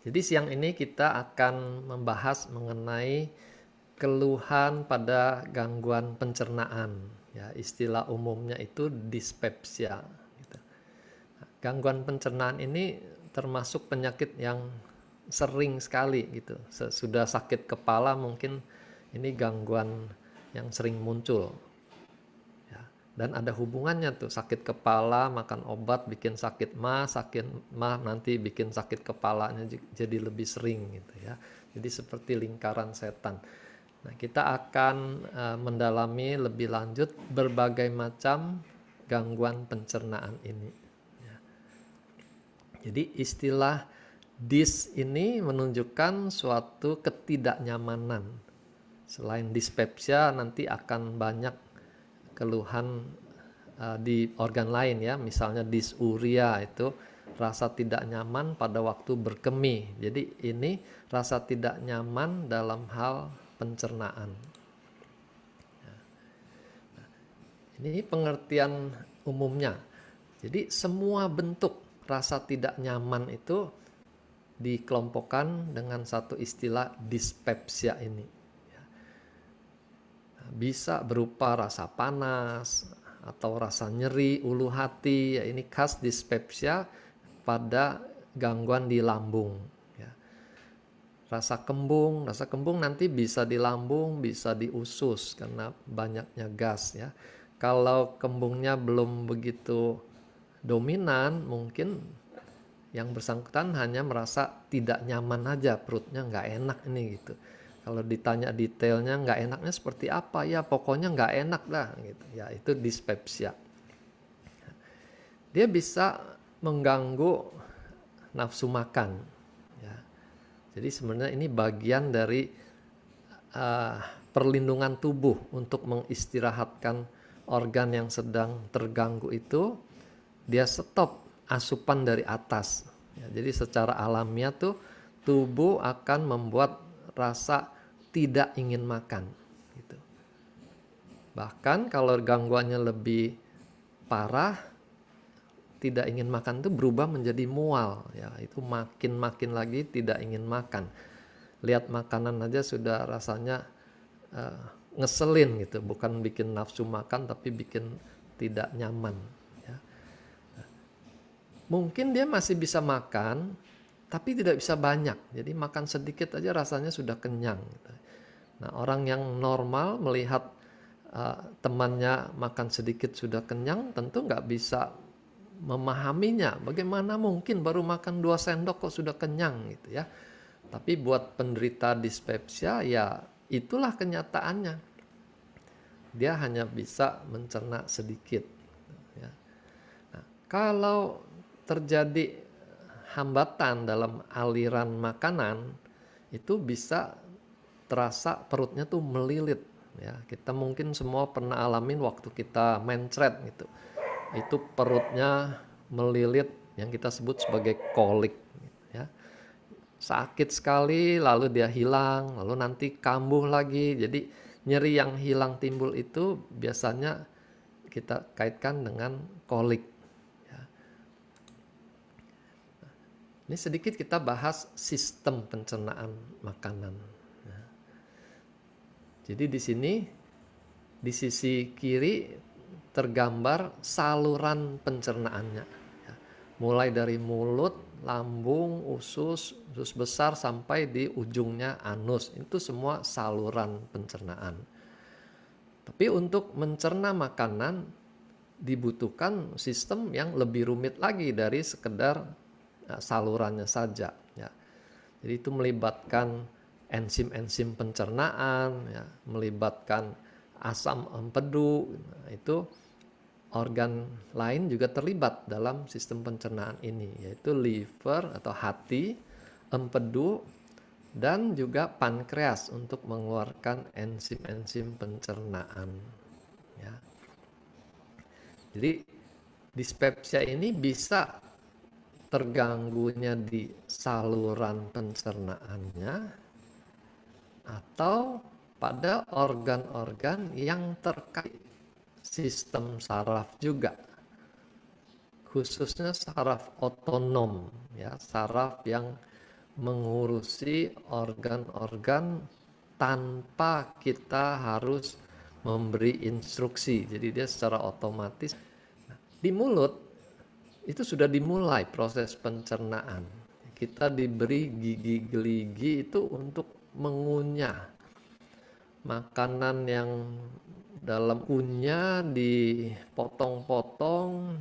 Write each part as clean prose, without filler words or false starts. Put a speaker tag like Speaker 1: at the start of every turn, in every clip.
Speaker 1: Jadi siang ini kita akan membahas mengenai keluhan pada gangguan pencernaan. Ya, istilah umumnya itu dispepsia. Gitu. Nah, gangguan pencernaan ini termasuk penyakit yang sering sekali gitu. Sudah sakit kepala mungkin ini gangguan yang sering muncul. Dan ada hubungannya tuh, sakit kepala makan obat bikin sakit mah nanti bikin sakit kepalanya jadi lebih sering gitu ya. Jadi seperti lingkaran setan. Nah, kita akan mendalami lebih lanjut berbagai macam gangguan pencernaan ini. Ya. Jadi istilah dis ini menunjukkan suatu ketidaknyamanan. Selain dispepsia nanti akan banyak keluhan di organ lain ya, misalnya dysuria itu rasa tidak nyaman pada waktu berkemih. Jadi ini rasa tidak nyaman dalam hal pencernaan. Ini pengertian umumnya. Jadi semua bentuk rasa tidak nyaman itu dikelompokkan dengan satu istilah dispepsia ini. Bisa berupa rasa panas atau rasa nyeri ulu hati, ya ini khas dispepsia pada gangguan di lambung ya. Rasa kembung nanti bisa di lambung, bisa di usus karena banyaknya gas ya. Kalau kembungnya belum begitu dominan, mungkin yang bersangkutan hanya merasa tidak nyaman aja, perutnya nggak enak ini gitu. Kalau ditanya detailnya nggak enaknya seperti apa, ya pokoknya nggak enak lah gitu. Ya itu dispepsia. Dia bisa mengganggu nafsu makan. Ya. Jadi sebenarnya ini bagian dari perlindungan tubuh untuk mengistirahatkan organ yang sedang terganggu itu. Dia stop asupan dari atas. Ya, jadi secara alamiah tuh tubuh akan membuat rasa tidak ingin makan gitu. Bahkan kalau gangguannya lebih parah, tidak ingin makan itu berubah menjadi mual ya, itu makin lagi tidak ingin makan. Lihat makanan aja sudah rasanya ngeselin gitu, bukan bikin nafsu makan tapi bikin tidak nyaman ya. Mungkin dia masih bisa makan tapi tidak bisa banyak, jadi makan sedikit aja rasanya sudah kenyang gitu. Nah, orang yang normal melihat temannya makan sedikit sudah kenyang tentu nggak bisa memahaminya. Bagaimana mungkin baru makan 2 sendok kok sudah kenyang gitu ya. Tapi buat penderita dispepsia ya itulah kenyataannya. Dia hanya bisa mencerna sedikit. Ya. Nah, kalau terjadi hambatan dalam aliran makanan itu bisa terasa perutnya tuh melilit ya. Kita mungkin semua pernah alamin waktu kita mencret gitu. Itu perutnya melilit yang kita sebut sebagai kolik ya. Sakit sekali lalu dia hilang, lalu nanti kambuh lagi. Jadi nyeri yang hilang timbul itu biasanya kita kaitkan dengan kolik. Ini sedikit kita bahas sistem pencernaan makanan. Jadi di sini di sisi kiri tergambar saluran pencernaannya. Mulai dari mulut, lambung, usus besar sampai di ujungnya anus. Itu semua saluran pencernaan. Tapi untuk mencerna makanan dibutuhkan sistem yang lebih rumit lagi dari sekedar salurannya saja ya. Jadi itu melibatkan enzim-enzim pencernaan ya, melibatkan asam empedu. Nah, itu organ lain juga terlibat dalam sistem pencernaan ini, yaitu liver atau hati, empedu, dan juga pankreas untuk mengeluarkan enzim-enzim pencernaan ya. Jadi dispepsia ini bisa terganggunya di saluran pencernaannya atau pada organ-organ yang terkait sistem saraf juga, khususnya saraf otonom ya, saraf yang mengurusi organ-organ tanpa kita harus memberi instruksi. Jadi dia secara otomatis di mulut itu sudah dimulai proses pencernaan. Kita diberi gigi geligi itu untuk mengunyah makanan yang dalam kunyah, dipotong-potong,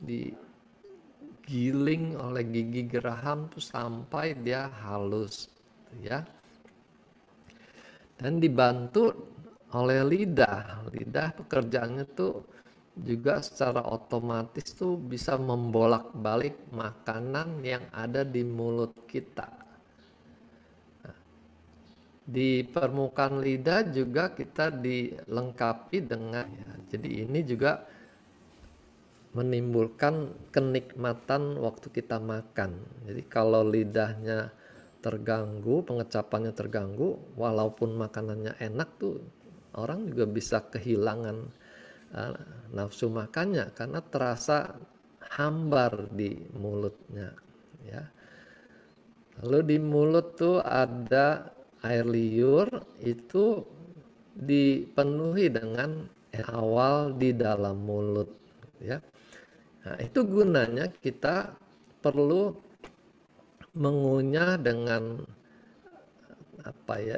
Speaker 1: digiling oleh gigi geraham tuh sampai dia halus, ya. Dan dibantu oleh lidah. Lidah pekerjaannya tuh juga secara otomatis tuh bisa membolak-balik makanan yang ada di mulut kita. Nah, di permukaan lidah juga kita dilengkapi dengan jadi ini juga menimbulkan kenikmatan waktu kita makan. Jadi kalau lidahnya terganggu, pengecapannya terganggu, walaupun makanannya enak tuh orang juga bisa kehilangan nafsu makannya karena terasa hambar di mulutnya, ya. Lalu di mulut tuh ada air liur, itu dipenuhi dengan awal di dalam mulut, ya. Nah, itu gunanya kita perlu mengunyah dengan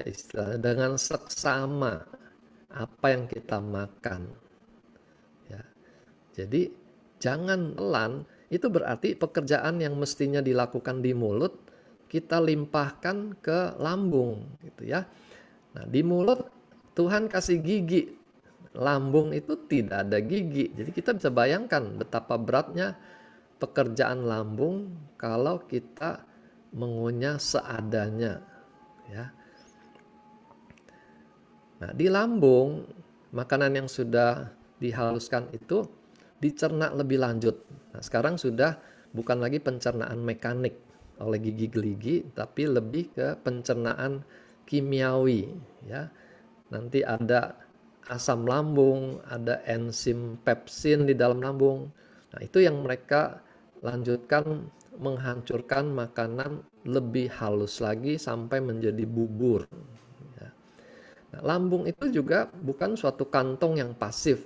Speaker 1: istilahnya dengan seksama apa yang kita makan, ya. Jadi jangan telan, itu berarti pekerjaan yang mestinya dilakukan di mulut kita limpahkan ke lambung, gitu ya. Nah, di mulut Tuhan kasih gigi, lambung itu tidak ada gigi. Jadi kita bisa bayangkan betapa beratnya pekerjaan lambung kalau kita mengunyah seadanya, ya. Nah, di lambung makanan yang sudah dihaluskan itu dicerna lebih lanjut. Nah, sekarang sudah bukan lagi pencernaan mekanik oleh gigi geligi, tapi lebih ke pencernaan kimiawi, ya. Nanti ada asam lambung, ada enzim pepsin di dalam lambung. Nah, itu yang mereka lanjutkan menghancurkan makanan lebih halus lagi sampai menjadi bubur. Ya. Nah, lambung itu juga bukan suatu kantong yang pasif.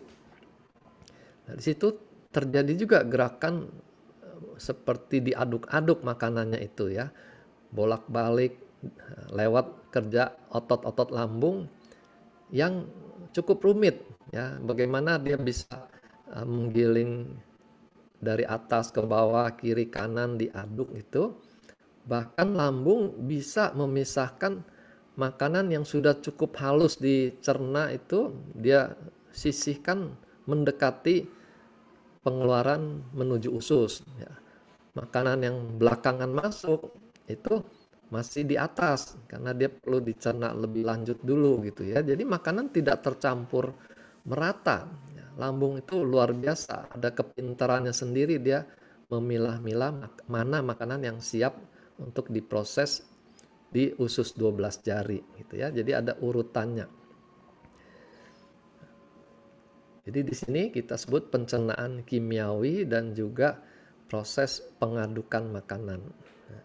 Speaker 1: Nah, di situ terjadi juga gerakan seperti diaduk-aduk makanannya itu, ya. Bolak-balik lewat kerja otot-otot lambung yang cukup rumit, ya. Bagaimana dia bisa menggiling dari atas ke bawah, kiri kanan diaduk itu. Bahkan lambung bisa memisahkan makanan yang sudah cukup halus dicerna itu, dia sisihkan mendekati pengeluaran menuju usus, ya. Makanan yang belakangan masuk itu masih di atas karena dia perlu dicerna lebih lanjut dulu, gitu ya. Jadi makanan tidak tercampur merata, ya. Lambung itu luar biasa, ada kepintarannya sendiri, dia memilah-milah mana makanan yang siap untuk diproses di usus 12 jari, gitu ya. Jadi ada urutannya. Jadi di sini kita sebut pencernaan kimiawi dan juga proses pengadukan makanan. Nah,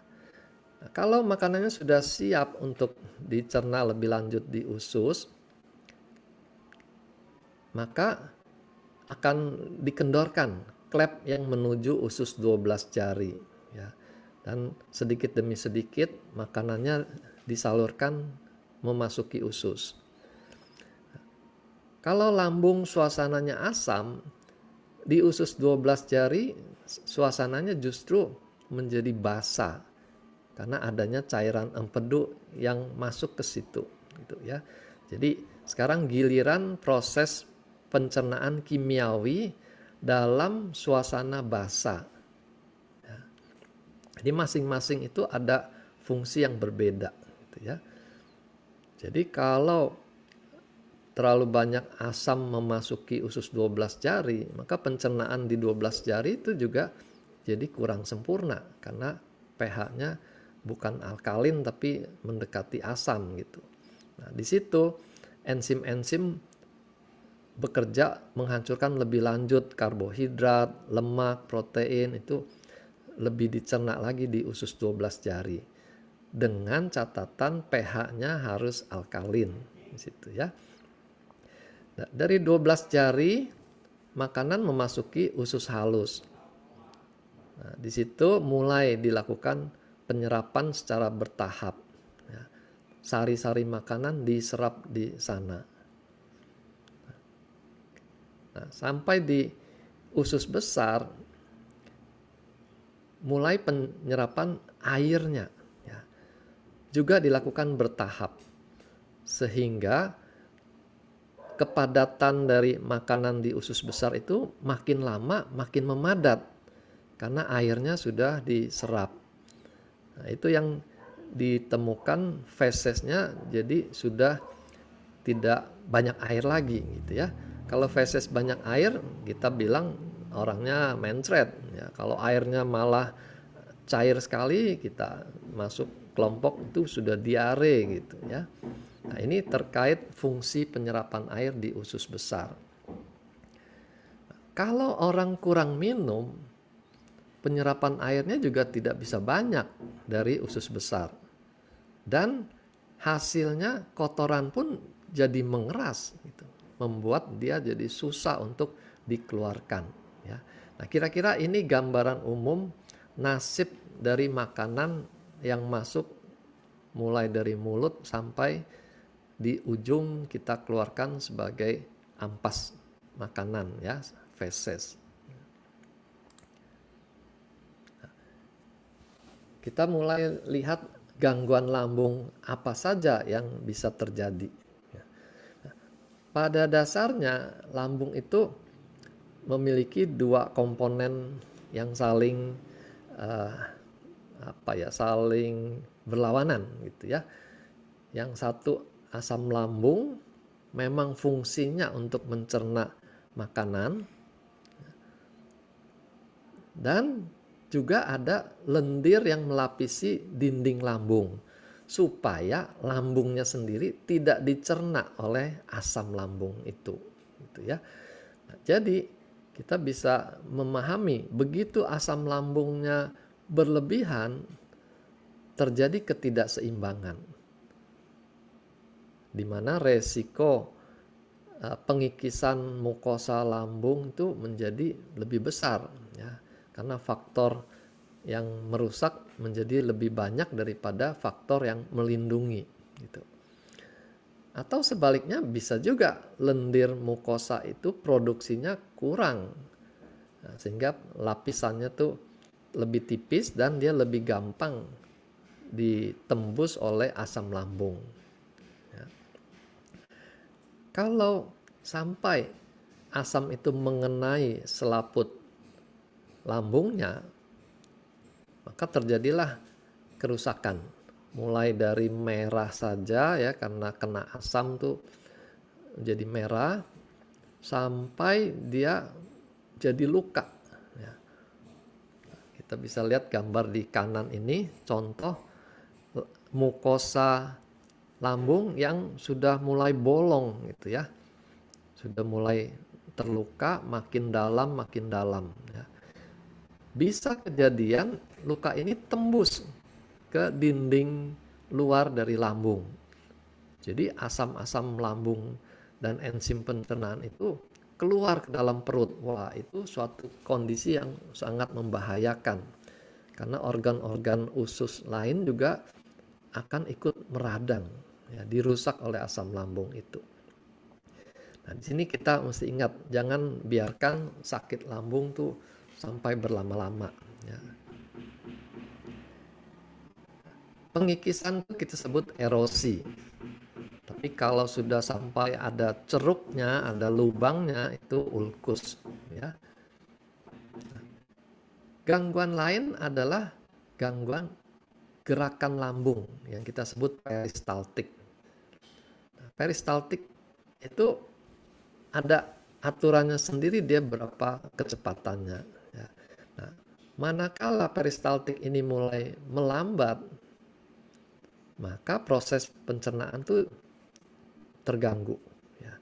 Speaker 1: kalau makanannya sudah siap untuk dicerna lebih lanjut di usus, maka akan dikendorkan klep yang menuju usus 12 jari, ya. Dan sedikit demi sedikit makanannya disalurkan memasuki usus. Kalau lambung suasananya asam, di usus 12 jari suasananya justru menjadi basa karena adanya cairan empedu yang masuk ke situ, gitu ya. Jadi sekarang giliran proses pencernaan kimiawi dalam suasana basa. Ya. Jadi masing-masing itu ada fungsi yang berbeda, gitu ya. Jadi kalau terlalu banyak asam memasuki usus 12 jari, maka pencernaan di 12 jari itu juga jadi kurang sempurna karena pH-nya bukan alkalin tapi mendekati asam, gitu. Nah, di situ enzim-enzim bekerja menghancurkan lebih lanjut karbohidrat, lemak, protein, itu lebih dicerna lagi di usus 12 jari. dengan catatan pH-nya harus alkalin di situ ya. Nah, dari 12 jari makanan memasuki usus halus. Nah, di situ mulai dilakukan penyerapan secara bertahap. Ya. Sari-sari makanan diserap di sana. Nah, sampai di usus besar mulai penyerapan airnya ya, juga dilakukan bertahap sehingga kepadatan dari makanan di usus besar itu makin lama makin memadat karena airnya sudah diserap. Nah, itu yang ditemukan fesesnya jadi sudah tidak banyak air lagi gitu ya. Kalau feses banyak air kita bilang orangnya mencret ya. Kalau airnya malah cair sekali kita masuk kelompok itu sudah diare gitu ya. Nah, ini terkait fungsi penyerapan air di usus besar. Kalau orang kurang minum, penyerapan airnya juga tidak bisa banyak dari usus besar. Dan hasilnya kotoran pun jadi mengeras gitu, membuat dia jadi susah untuk dikeluarkan ya. Nah, kira-kira ini gambaran umum nasib dari makanan yang masuk mulai dari mulut sampai di ujung kita keluarkan sebagai ampas makanan ya, feses. Kita mulai lihat gangguan lambung apa saja yang bisa terjadi. Pada dasarnya lambung itu memiliki dua komponen yang saling saling berlawanan gitu ya. Yang satu asam lambung memang fungsinya untuk mencerna makanan, dan juga ada lendir yang melapisi dinding lambung supaya lambungnya sendiri tidak dicerna oleh asam lambung itu gitu ya. Nah, jadi kita bisa memahami begitu asam lambungnya berlebihan terjadi ketidakseimbangan di mana resiko pengikisan mukosa lambung itu menjadi lebih besar ya, karena faktor yang merusak menjadi lebih banyak daripada faktor yang melindungi gitu. Atau sebaliknya bisa juga lendir mukosa itu produksinya kurang, nah, sehingga lapisannya tuh lebih tipis dan dia lebih gampang ditembus oleh asam lambung ya. Kalau sampai asam itu mengenai selaput lambungnya, maka terjadilah kerusakan. Mulai dari merah saja ya, karena kena asam tuh jadi merah, sampai dia jadi luka ya. Kita bisa lihat gambar di kanan ini contoh mukosa lambung yang sudah mulai bolong gitu ya, sudah mulai terluka makin dalam ya. Bisa kejadian luka ini tembus ke dinding luar dari lambung. Jadi asam-asam lambung dan enzim pencernaan itu keluar ke dalam perut. Wah, itu suatu kondisi yang sangat membahayakan. Karena organ-organ usus lain juga akan ikut meradang, ya, dirusak oleh asam lambung itu. Nah, di sini kita mesti ingat, jangan biarkan sakit lambung tuh sampai berlama-lama. Ya. Pengikisan itu kita sebut erosi. Tapi kalau sudah sampai ada ceruknya, ada lubangnya, itu ulkus. Ya. Gangguan lain adalah gangguan gerakan lambung yang kita sebut peristaltik. Nah, peristaltik itu ada aturannya sendiri, dia berapa kecepatannya. Ya. Nah, manakala peristaltik ini mulai melambat, maka proses pencernaan itu terganggu. Ya.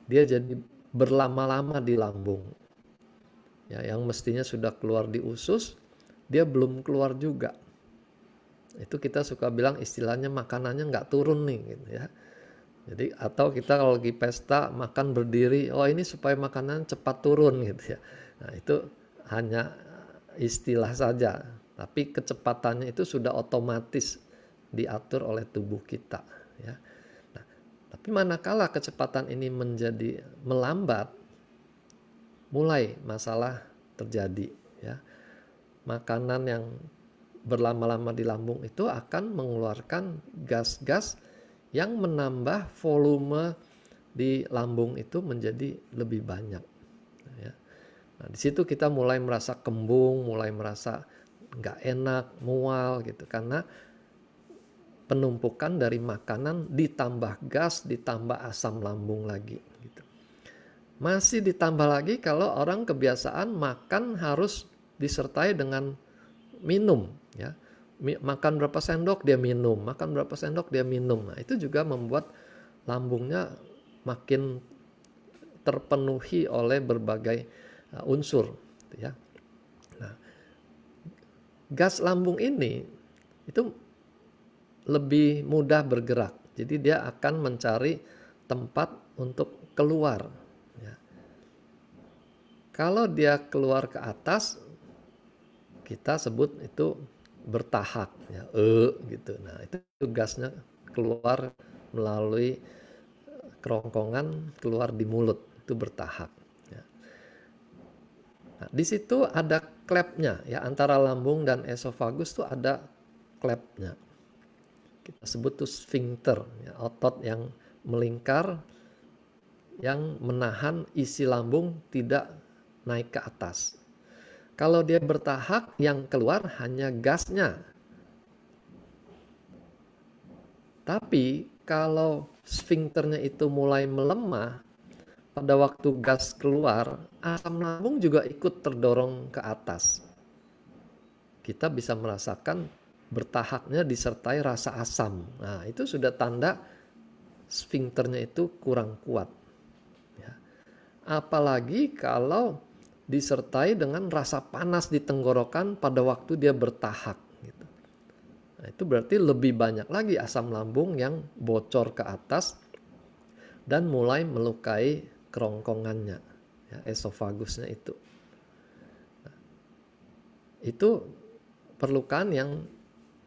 Speaker 1: Dia jadi berlama-lama di lambung. Ya, yang mestinya sudah keluar di usus, dia belum keluar juga. Itu kita suka bilang istilahnya makanannya nggak turun nih gitu ya. Jadi atau kita kalau lagi pesta makan berdiri, oh ini supaya makanan cepat turun gitu ya. Nah itu hanya istilah saja, tapi kecepatannya itu sudah otomatis diatur oleh tubuh kita ya. Nah, tapi manakala kecepatan ini menjadi melambat, mulai masalah terjadi ya. Makanan yang berlama-lama di lambung itu akan mengeluarkan gas-gas yang menambah volume di lambung itu menjadi lebih banyak ya. Nah, di situ kita mulai merasa kembung, mulai merasa nggak enak, mual gitu, karena penumpukan dari makanan ditambah gas, ditambah asam lambung lagi gitu. Masih ditambah lagi kalau orang kebiasaan makan harus disertai dengan minum ya. Makan berapa sendok dia minum, makan berapa sendok dia minum. Nah, itu juga membuat lambungnya makin terpenuhi oleh berbagai unsur ya. Nah, gas lambung ini itu lebih mudah bergerak. Jadi dia akan mencari tempat untuk keluar ya. Kalau dia keluar ke atas, kita sebut itu bertahak ya, gitu. Nah, itu gasnya keluar melalui kerongkongan, keluar di mulut, itu bertahak ya. Nah, di situ ada klepnya ya, antara lambung dan esofagus tuh ada klepnya. Kita sebut tuh sphincter ya, otot yang melingkar yang menahan isi lambung tidak naik ke atas. Kalau dia bertahak, yang keluar hanya gasnya. Tapi kalau sphincternya itu mulai melemah, pada waktu gas keluar, asam lambung juga ikut terdorong ke atas. Kita bisa merasakan bertahaknya disertai rasa asam. Nah, itu sudah tanda sphincternya itu kurang kuat. Ya. Apalagi kalau disertai dengan rasa panas di tenggorokan pada waktu dia bertahak gitu. Nah, itu berarti lebih banyak lagi asam lambung yang bocor ke atas dan mulai melukai kerongkongannya ya, esofagusnya itu. Nah, itu perlukan yang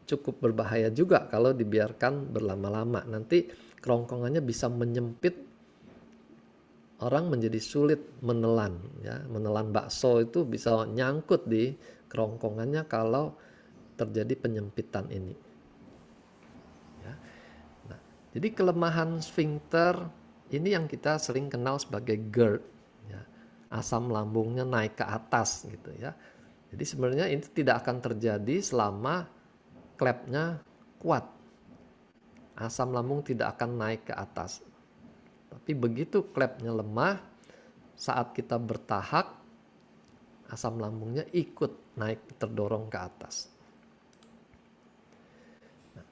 Speaker 1: cukup berbahaya juga kalau dibiarkan berlama-lama. Nanti kerongkongannya bisa menyempit, orang menjadi sulit menelan ya. Menelan bakso itu bisa nyangkut di kerongkongannya kalau terjadi penyempitan ini ya. Nah, jadi kelemahan sphincter ini yang kita sering kenal sebagai GERD ya. Asam lambungnya naik ke atas gitu ya. Jadi sebenarnya ini tidak akan terjadi selama klepnya kuat. Asam lambung tidak akan naik ke atas. Tapi begitu klepnya lemah, saat kita bertahak, asam lambungnya ikut naik, terdorong ke atas. Nah,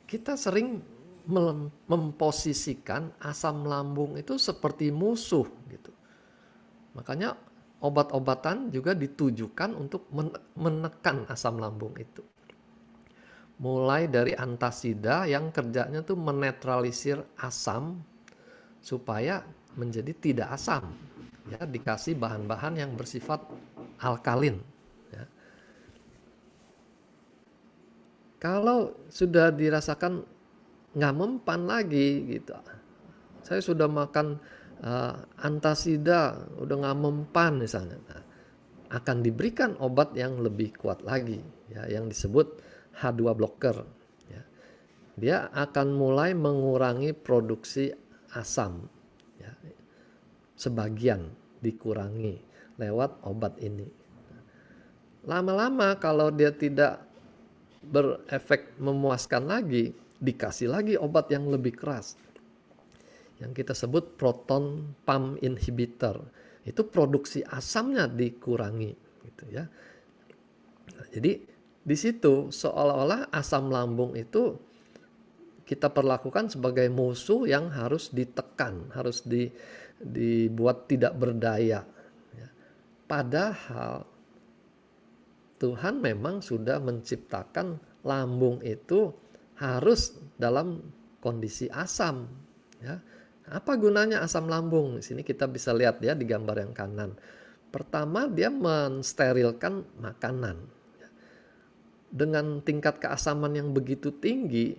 Speaker 1: kita sering memposisikan asam lambung itu seperti musuh gitu. Makanya obat-obatan juga ditujukan untuk menekan asam lambung itu. Mulai dari antasida yang kerjanya tuh menetralisir asam supaya menjadi tidak asam ya, dikasih bahan-bahan yang bersifat alkalin ya. Kalau sudah dirasakan nggak mempan lagi gitu, saya sudah makan antasida udah nggak mempan misalnya, nah, akan diberikan obat yang lebih kuat lagi ya, yang disebut H2 blocker ya. Dia akan mulai mengurangi produksi asam ya, sebagian dikurangi lewat obat ini. Lama-lama kalau dia tidak berefek memuaskan lagi, dikasih lagi obat yang lebih keras yang kita sebut proton pump inhibitor. Itu produksi asamnya dikurangi gitu ya. Nah, jadi di situ seolah-olah asam lambung itu kita perlakukan sebagai musuh yang harus ditekan, harus dibuat tidak berdaya. Padahal Tuhan memang sudah menciptakan lambung itu harus dalam kondisi asam, ya. Apa gunanya asam lambung? Di sini kita bisa lihat ya di gambar yang kanan. Pertama, dia mensterilkan makanan. Dengan tingkat keasaman yang begitu tinggi,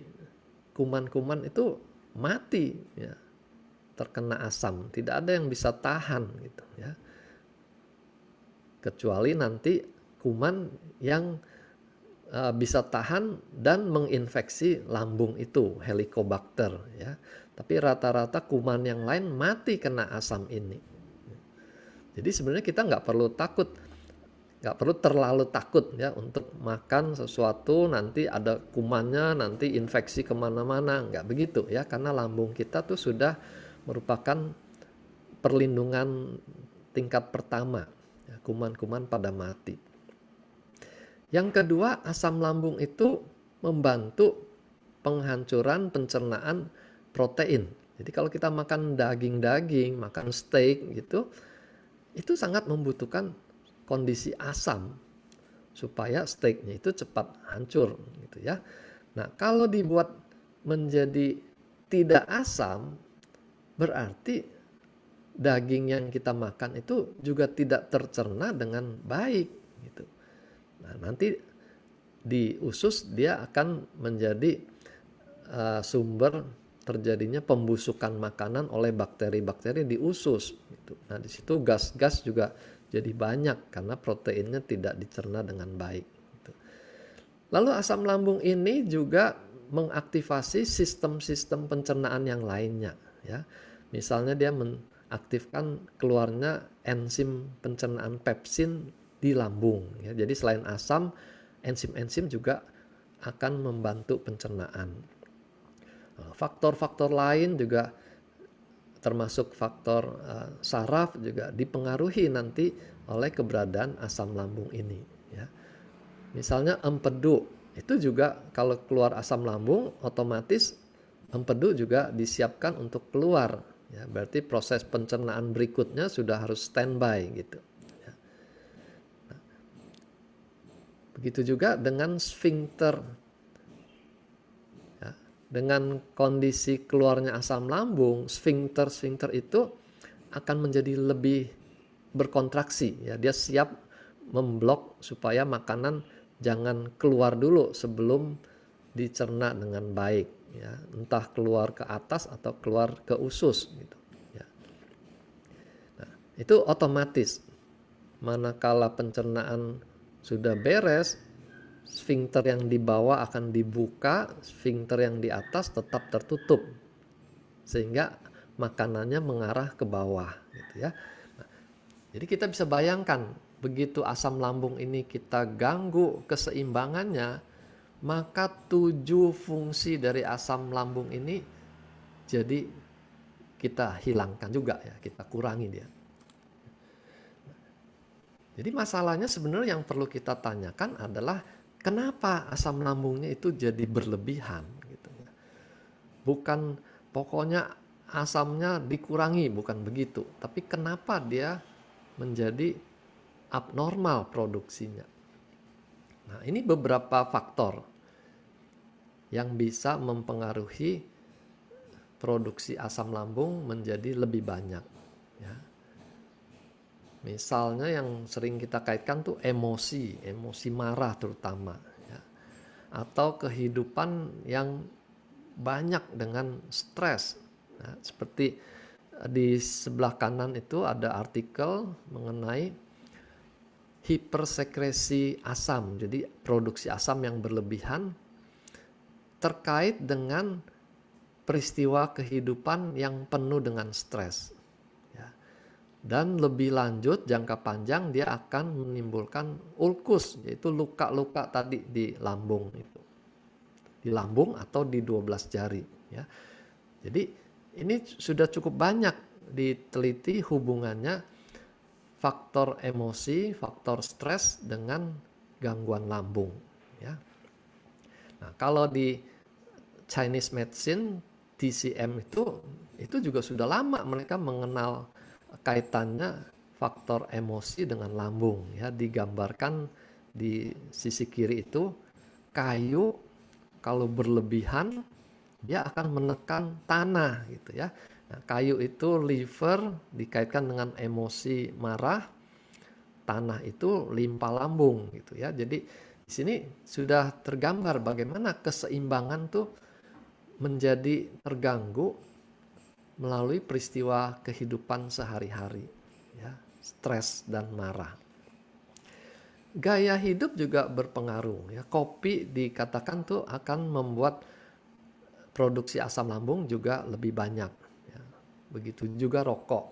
Speaker 1: kuman-kuman itu mati, ya, terkena asam. Tidak ada yang bisa tahan gitu, ya. Kecuali nanti kuman yang bisa tahan dan menginfeksi lambung itu, Helicobacter, ya. Tapi rata-rata kuman yang lain mati kena asam ini. Jadi sebenarnya kita nggak perlu takut, nggak perlu terlalu takut ya untuk makan sesuatu nanti ada kumannya, nanti infeksi kemana-mana, nggak begitu ya, karena lambung kita tuh sudah merupakan perlindungan tingkat pertama, ya, kuman-kuman pada mati. Yang kedua, asam lambung itu membantu penghancuran pencernaan protein. Jadi kalau kita makan daging-daging, makan steak gitu, itu sangat membutuhkan kondisi asam supaya steaknya itu cepat hancur gitu ya. Nah, kalau dibuat menjadi tidak asam, berarti daging yang kita makan itu juga tidak tercerna dengan baik gitu. Nah, nanti di usus dia akan menjadi sumber terjadinya pembusukan makanan oleh bakteri-bakteri di usus gitu. Nah, di situ gas-gas juga jadi banyak karena proteinnya tidak dicerna dengan baik gitu. Lalu asam lambung ini juga mengaktifasi sistem-sistem pencernaan yang lainnya ya. Misalnya dia mengaktifkan keluarnya enzim pencernaan pepsin di lambung ya. Jadi selain asam, enzim-enzim juga akan membantu pencernaan. Faktor-faktor lain juga termasuk faktor saraf juga dipengaruhi nanti oleh keberadaan asam lambung ini ya. Misalnya empedu itu juga kalau keluar asam lambung otomatis empedu juga disiapkan untuk keluar ya, berarti proses pencernaan berikutnya sudah harus standby gitu ya. Nah, begitu juga dengan sfinkter. Dengan kondisi keluarnya asam lambung, sfinkter itu akan menjadi lebih berkontraksi ya. Dia siap memblok supaya makanan jangan keluar dulu sebelum dicerna dengan baik ya. Entah keluar ke atas atau keluar ke usus gitu ya. Nah, itu otomatis manakala pencernaan sudah beres, sfinkter yang di bawah akan dibuka, sfinkter yang di atas tetap tertutup sehingga makanannya mengarah ke bawah gitu ya. Nah, jadi kita bisa bayangkan begitu asam lambung ini kita ganggu keseimbangannya, maka 7 fungsi dari asam lambung ini jadi kita hilangkan juga ya, kita kurangi dia. Jadi masalahnya sebenarnya yang perlu kita tanyakan adalah kenapa asam lambungnya itu jadi berlebihan gitu ya. Bukan pokoknya asamnya dikurangi, bukan begitu. Tapi kenapa dia menjadi abnormal produksinya. Nah, ini beberapa faktor yang bisa mempengaruhi produksi asam lambung menjadi lebih banyak ya. Misalnya yang sering kita kaitkan tuh emosi marah terutama ya. Atau kehidupan yang banyak dengan stres. Nah, seperti di sebelah kanan itu ada artikel mengenai hipersekresi asam. Jadi produksi asam yang berlebihan terkait dengan peristiwa kehidupan yang penuh dengan stres. Dan lebih lanjut jangka panjang dia akan menimbulkan ulkus, yaitu luka-luka tadi di lambung itu. Di lambung atau di 12 jari ya. Jadi ini sudah cukup banyak diteliti hubungannya faktor emosi, faktor stres dengan gangguan lambung ya. Nah, kalau di Chinese medicine TCM itu juga sudah lama mereka mengenal kaitannya faktor emosi dengan lambung ya, digambarkan di sisi kiri itu kayu kalau berlebihan dia akan menekan tanah gitu ya. Nah, kayu itu liver dikaitkan dengan emosi marah, tanah itu limpa lambung gitu ya. Jadi di sini sudah tergambar bagaimana keseimbangan tuh menjadi terganggu melalui peristiwa kehidupan sehari-hari ya, stres dan marah. Gaya hidup juga berpengaruh ya. Kopi dikatakan tuh akan membuat produksi asam lambung juga lebih banyak ya. Begitu juga rokok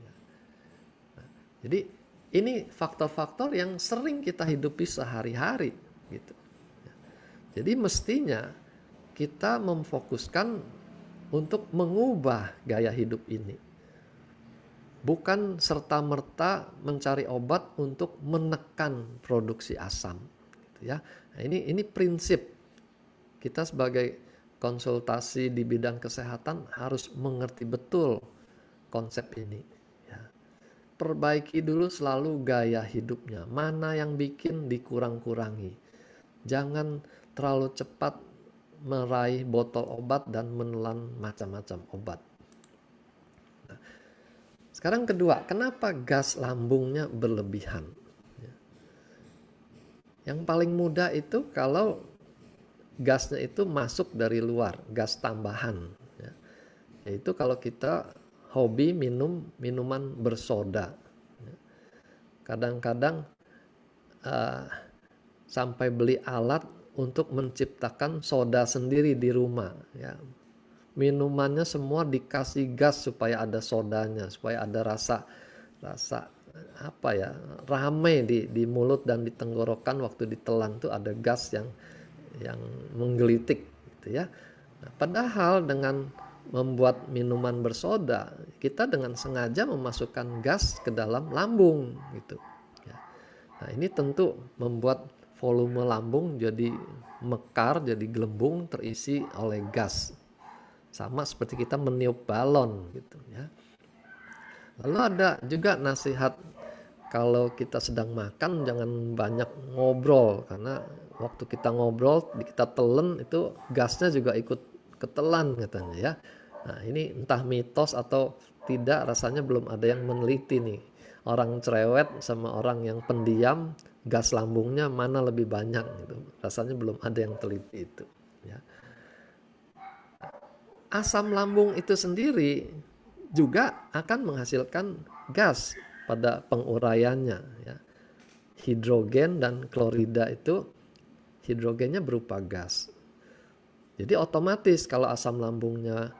Speaker 1: ya. Nah, jadi ini faktor-faktor yang sering kita hidupi sehari-hari gitu ya. Jadi mestinya kita memfokuskan untuk mengubah gaya hidup ini, bukan serta-merta mencari obat untuk menekan produksi asam gitu ya. Nah, ini prinsip kita sebagai konsultasi di bidang kesehatan harus mengerti betul konsep ini ya. Perbaiki dulu selalu gaya hidupnya, mana yang bikin dikurang-kurangi. Jangan terlalu cepat meraih botol obat dan menelan macam-macam obat. Nah, sekarang kedua, kenapa gas lambungnya berlebihan? Yang paling mudah itu kalau gasnya itu masuk dari luar, gas tambahan ya. Yaitu kalau kita hobi minum minuman bersoda ya. Kadang-kadang sampai beli alat untuk menciptakan soda sendiri di rumah ya. Minumannya semua dikasih gas supaya ada sodanya, supaya ada rasa apa ya, rame di mulut dan di tenggorokan waktu ditelan tuh ada gas yang menggelitik gitu ya. Nah, padahal dengan membuat minuman bersoda, kita dengan sengaja memasukkan gas ke dalam lambung gitu ya. Nah, ini tentu membuat volume lambung jadi mekar, jadi gelembung, terisi oleh gas. Sama seperti kita meniup balon gitu ya. Lalu ada juga nasihat kalau kita sedang makan jangan banyak ngobrol, karena waktu kita ngobrol, kita telan itu gasnya juga ikut ketelan katanya ya. Nah, ini entah mitos atau tidak, rasanya belum ada yang meneliti nih. Orang cerewet sama orang yang pendiam, gas lambungnya mana lebih banyak gitu. Rasanya belum ada yang teliti itu ya. Asam lambung itu sendiri juga akan menghasilkan gas pada penguraiannya ya. Hidrogen dan klorida itu hidrogennya berupa gas. Jadi otomatis kalau asam lambungnya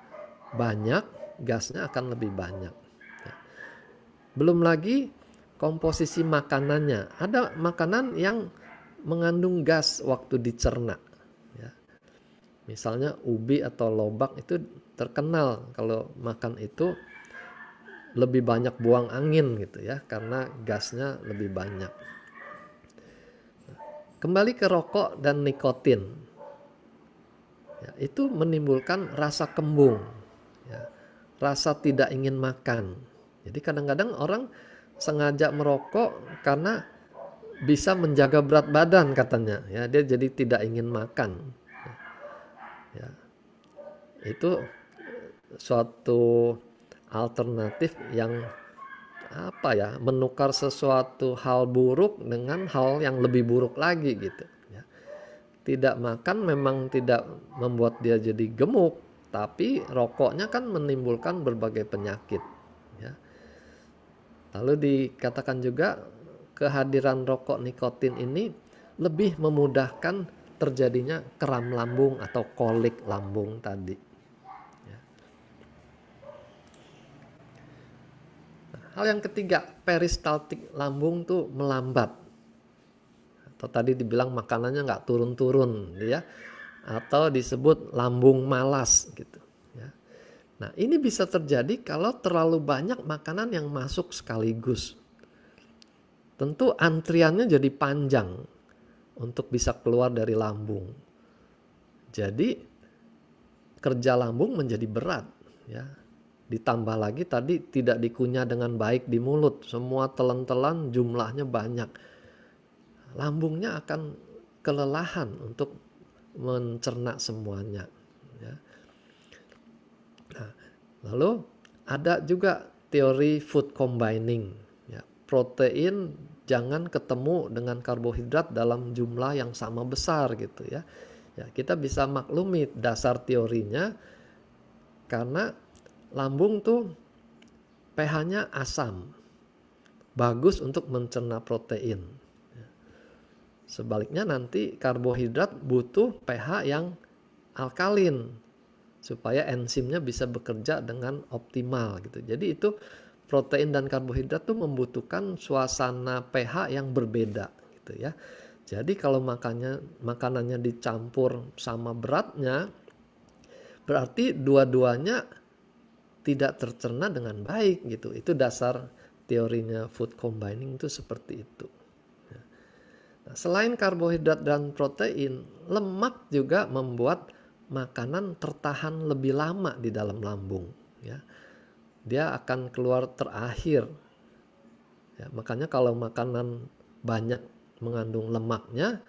Speaker 1: banyak, gasnya akan lebih banyak. Belum lagi komposisi makanannya. Ada makanan yang mengandung gas waktu dicerna. Ya. Misalnya ubi atau lobak itu terkenal kalau makan itu lebih banyak buang angin gitu ya, karena gasnya lebih banyak. Kembali ke rokok dan nikotin. Ya, itu menimbulkan rasa kembung. Ya, rasa tidak ingin makan. Jadi kadang-kadang orang sengaja merokok karena bisa menjaga berat badan katanya. Ya, dia jadi tidak ingin makan. Ya, itu suatu alternatif yang apa ya, menukar sesuatu hal buruk dengan hal yang lebih buruk lagi gitu. Ya. Tidak makan memang tidak membuat dia jadi gemuk, tapi rokoknya kan menimbulkan berbagai penyakit. Ya. Lalu dikatakan juga kehadiran rokok nikotin ini lebih memudahkan terjadinya kram lambung atau kolik lambung tadi. Ya. Nah, hal yang ketiga, peristaltik lambung tuh melambat. Atau tadi dibilang makanannya nggak turun-turun, ya, atau disebut lambung malas gitu. Nah, ini bisa terjadi kalau terlalu banyak makanan yang masuk sekaligus. Tentu antriannya jadi panjang untuk bisa keluar dari lambung. Jadi kerja lambung menjadi berat ya. Ditambah lagi tadi tidak dikunyah dengan baik di mulut, semua telan-telan jumlahnya banyak. Lambungnya akan kelelahan untuk mencerna semuanya. Ya. Nah, lalu ada juga teori food combining. Ya. Protein jangan ketemu dengan karbohidrat dalam jumlah yang sama besar gitu ya. Ya, kita bisa maklumi dasar teorinya karena lambung tuh pH-nya asam, bagus untuk mencerna protein. Sebaliknya nanti karbohidrat butuh pH yang alkalin supaya enzimnya bisa bekerja dengan optimal gitu. Jadi itu protein dan karbohidrat tuh membutuhkan suasana pH yang berbeda gitu ya. Jadi kalau makanannya dicampur sama beratnya, berarti dua-duanya tidak tercerna dengan baik gitu. Itu dasar teorinya food combining itu seperti itu. Nah, selain karbohidrat dan protein, lemak juga membuat makanan tertahan lebih lama di dalam lambung. Ya. Dia akan keluar terakhir. Ya, makanya kalau makanan banyak mengandung lemaknya,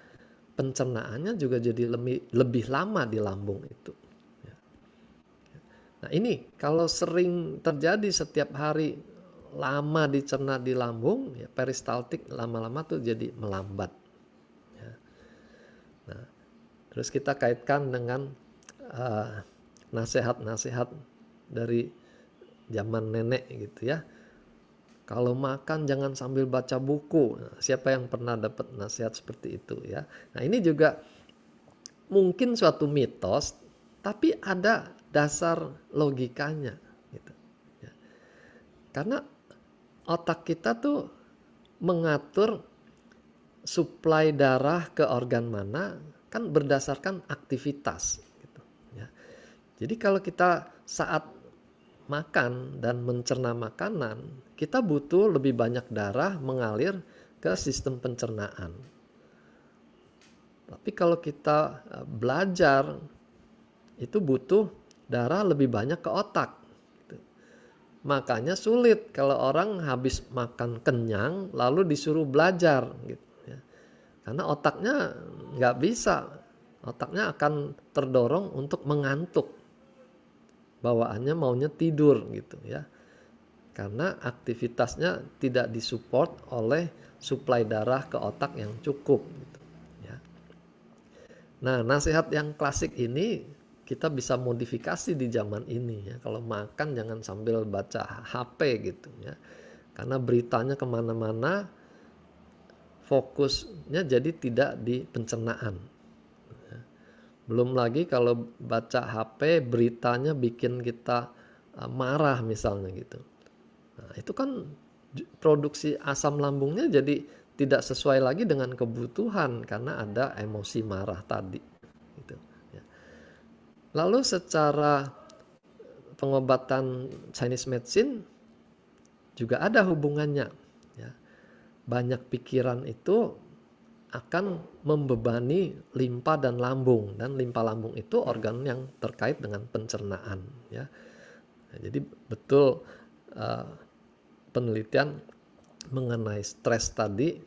Speaker 1: pencernaannya juga jadi lebih lama di lambung itu. Nah ini kalau sering terjadi setiap hari lama dicerna di lambung, ya peristaltik lama-lama tuh jadi melambat. Ya. Nah, terus kita kaitkan dengan nasihat-nasihat dari zaman nenek gitu ya. Kalau makan jangan sambil baca buku. Nah, siapa yang pernah dapat nasihat seperti itu ya? Nah ini juga mungkin suatu mitos, tapi ada dasar logikanya. Gitu. Ya. Karena otak kita tuh mengatur suplai darah ke organ mana kan berdasarkan aktivitas. Gitu. Ya. Jadi kalau kita saat makan dan mencerna makanan, kita butuh lebih banyak darah mengalir ke sistem pencernaan. Tapi kalau kita belajar, itu butuh darah lebih banyak ke otak. Gitu. Makanya sulit kalau orang habis makan kenyang lalu disuruh belajar. Gitu, ya. Karena otaknya nggak bisa. Otaknya akan terdorong untuk mengantuk. Bawaannya maunya tidur gitu ya. Karena aktivitasnya tidak disupport oleh suplai darah ke otak yang cukup gitu, ya. Nah, nasihat yang klasik ini kita bisa modifikasi di zaman ini ya. Kalau makan jangan sambil baca HP gitu ya. Karena beritanya kemana-mana, fokusnya jadi tidak di pencernaan. Belum lagi kalau baca HP beritanya bikin kita marah misalnya gitu. Nah, itu kan produksi asam lambungnya jadi tidak sesuai lagi dengan kebutuhan karena ada emosi marah tadi. Gitu, ya. Lalu secara pengobatan Chinese medicine juga ada hubungannya. Ya. Banyak pikiran itu akan membebani limpa dan lambung, dan limpa lambung itu organ yang terkait dengan pencernaan. Ya. Nah, jadi betul penelitian mengenai stres tadi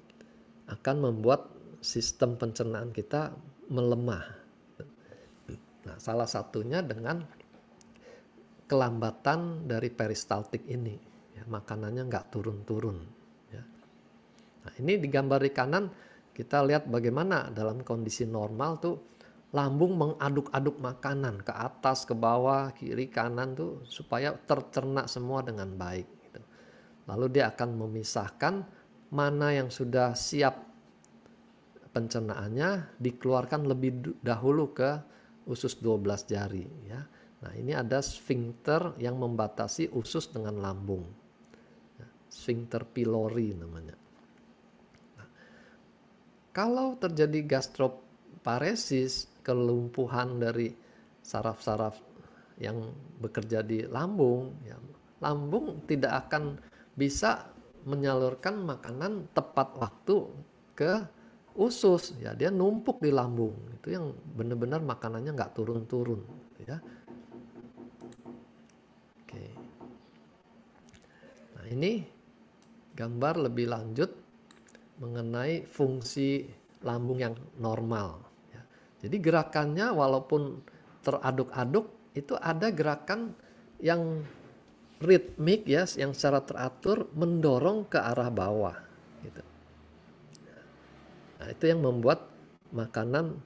Speaker 1: akan membuat sistem pencernaan kita melemah. Nah, salah satunya dengan kelambatan dari peristaltik ini, ya, makanannya nggak turun-turun. Ya. Nah, ini di gambar di kanan kita lihat bagaimana dalam kondisi normal tuh lambung mengaduk-aduk makanan ke atas, ke bawah, kiri, kanan tuh supaya tercerna semua dengan baik. Gitu. Lalu dia akan memisahkan mana yang sudah siap pencernaannya, dikeluarkan lebih dahulu ke usus 12 jari. Ya. Nah ini ada sphincter yang membatasi usus dengan lambung. Sphincter pylori namanya. Nah, kalau terjadi gastroparesis, kelumpuhan dari saraf-saraf yang bekerja di lambung, ya, lambung tidak akan bisa menyalurkan makanan tepat waktu ke usus, ya dia numpuk di lambung. Itu yang benar-benar makanannya nggak turun-turun, ya. Oke. Nah ini gambar lebih lanjut mengenai fungsi lambung yang normal. Ya. Jadi gerakannya walaupun teraduk-aduk, itu ada gerakan yang ritmik ya, yang secara teratur mendorong ke arah bawah. Gitu. Nah, itu yang membuat makanan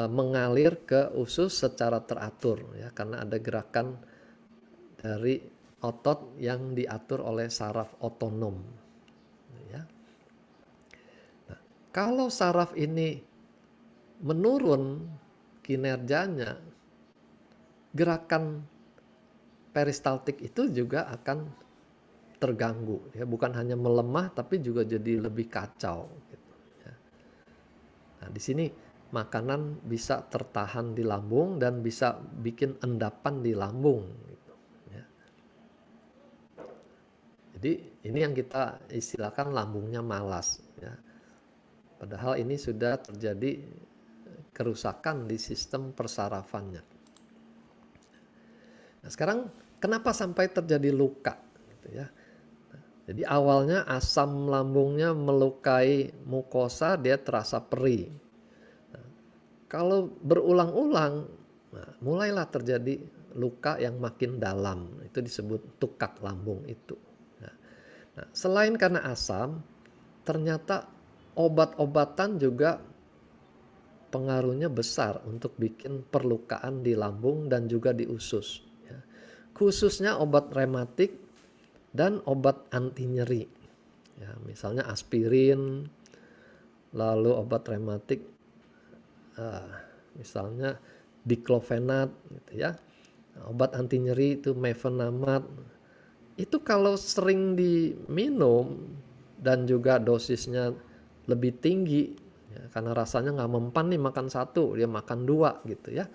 Speaker 1: mengalir ke usus secara teratur ya, karena ada gerakan dari otot yang diatur oleh saraf otonom ya. Nah, kalau saraf ini menurun kinerjanya, gerakan peristaltik itu juga akan terganggu ya, bukan hanya melemah tapi juga jadi lebih kacau gitu, ya. Nah, di sini makanan bisa tertahan di lambung dan bisa bikin endapan di lambung gitu, ya. Jadi ini yang kita istilahkan lambungnya malas ya. Padahal ini sudah terjadi kerusakan di sistem persarafannya. Nah, sekarang kenapa sampai terjadi luka gitu ya. Jadi awalnya asam lambungnya melukai mukosa, dia terasa perih. Nah, kalau berulang-ulang, nah, mulailah terjadi luka yang makin dalam. Itu disebut tukak lambung itu. Nah, selain karena asam, ternyata obat-obatan juga pengaruhnya besar untuk bikin perlukaan di lambung dan juga di usus. Ya. Khususnya obat rematik dan obat anti nyeri. Ya, misalnya aspirin, lalu obat rematik, misalnya diklofenat, gitu ya. Obat anti nyeri itu mefenamat. Itu kalau sering diminum dan juga dosisnya lebih tinggi, ya, karena rasanya nggak mempan nih makan satu, dia makan dua gitu ya.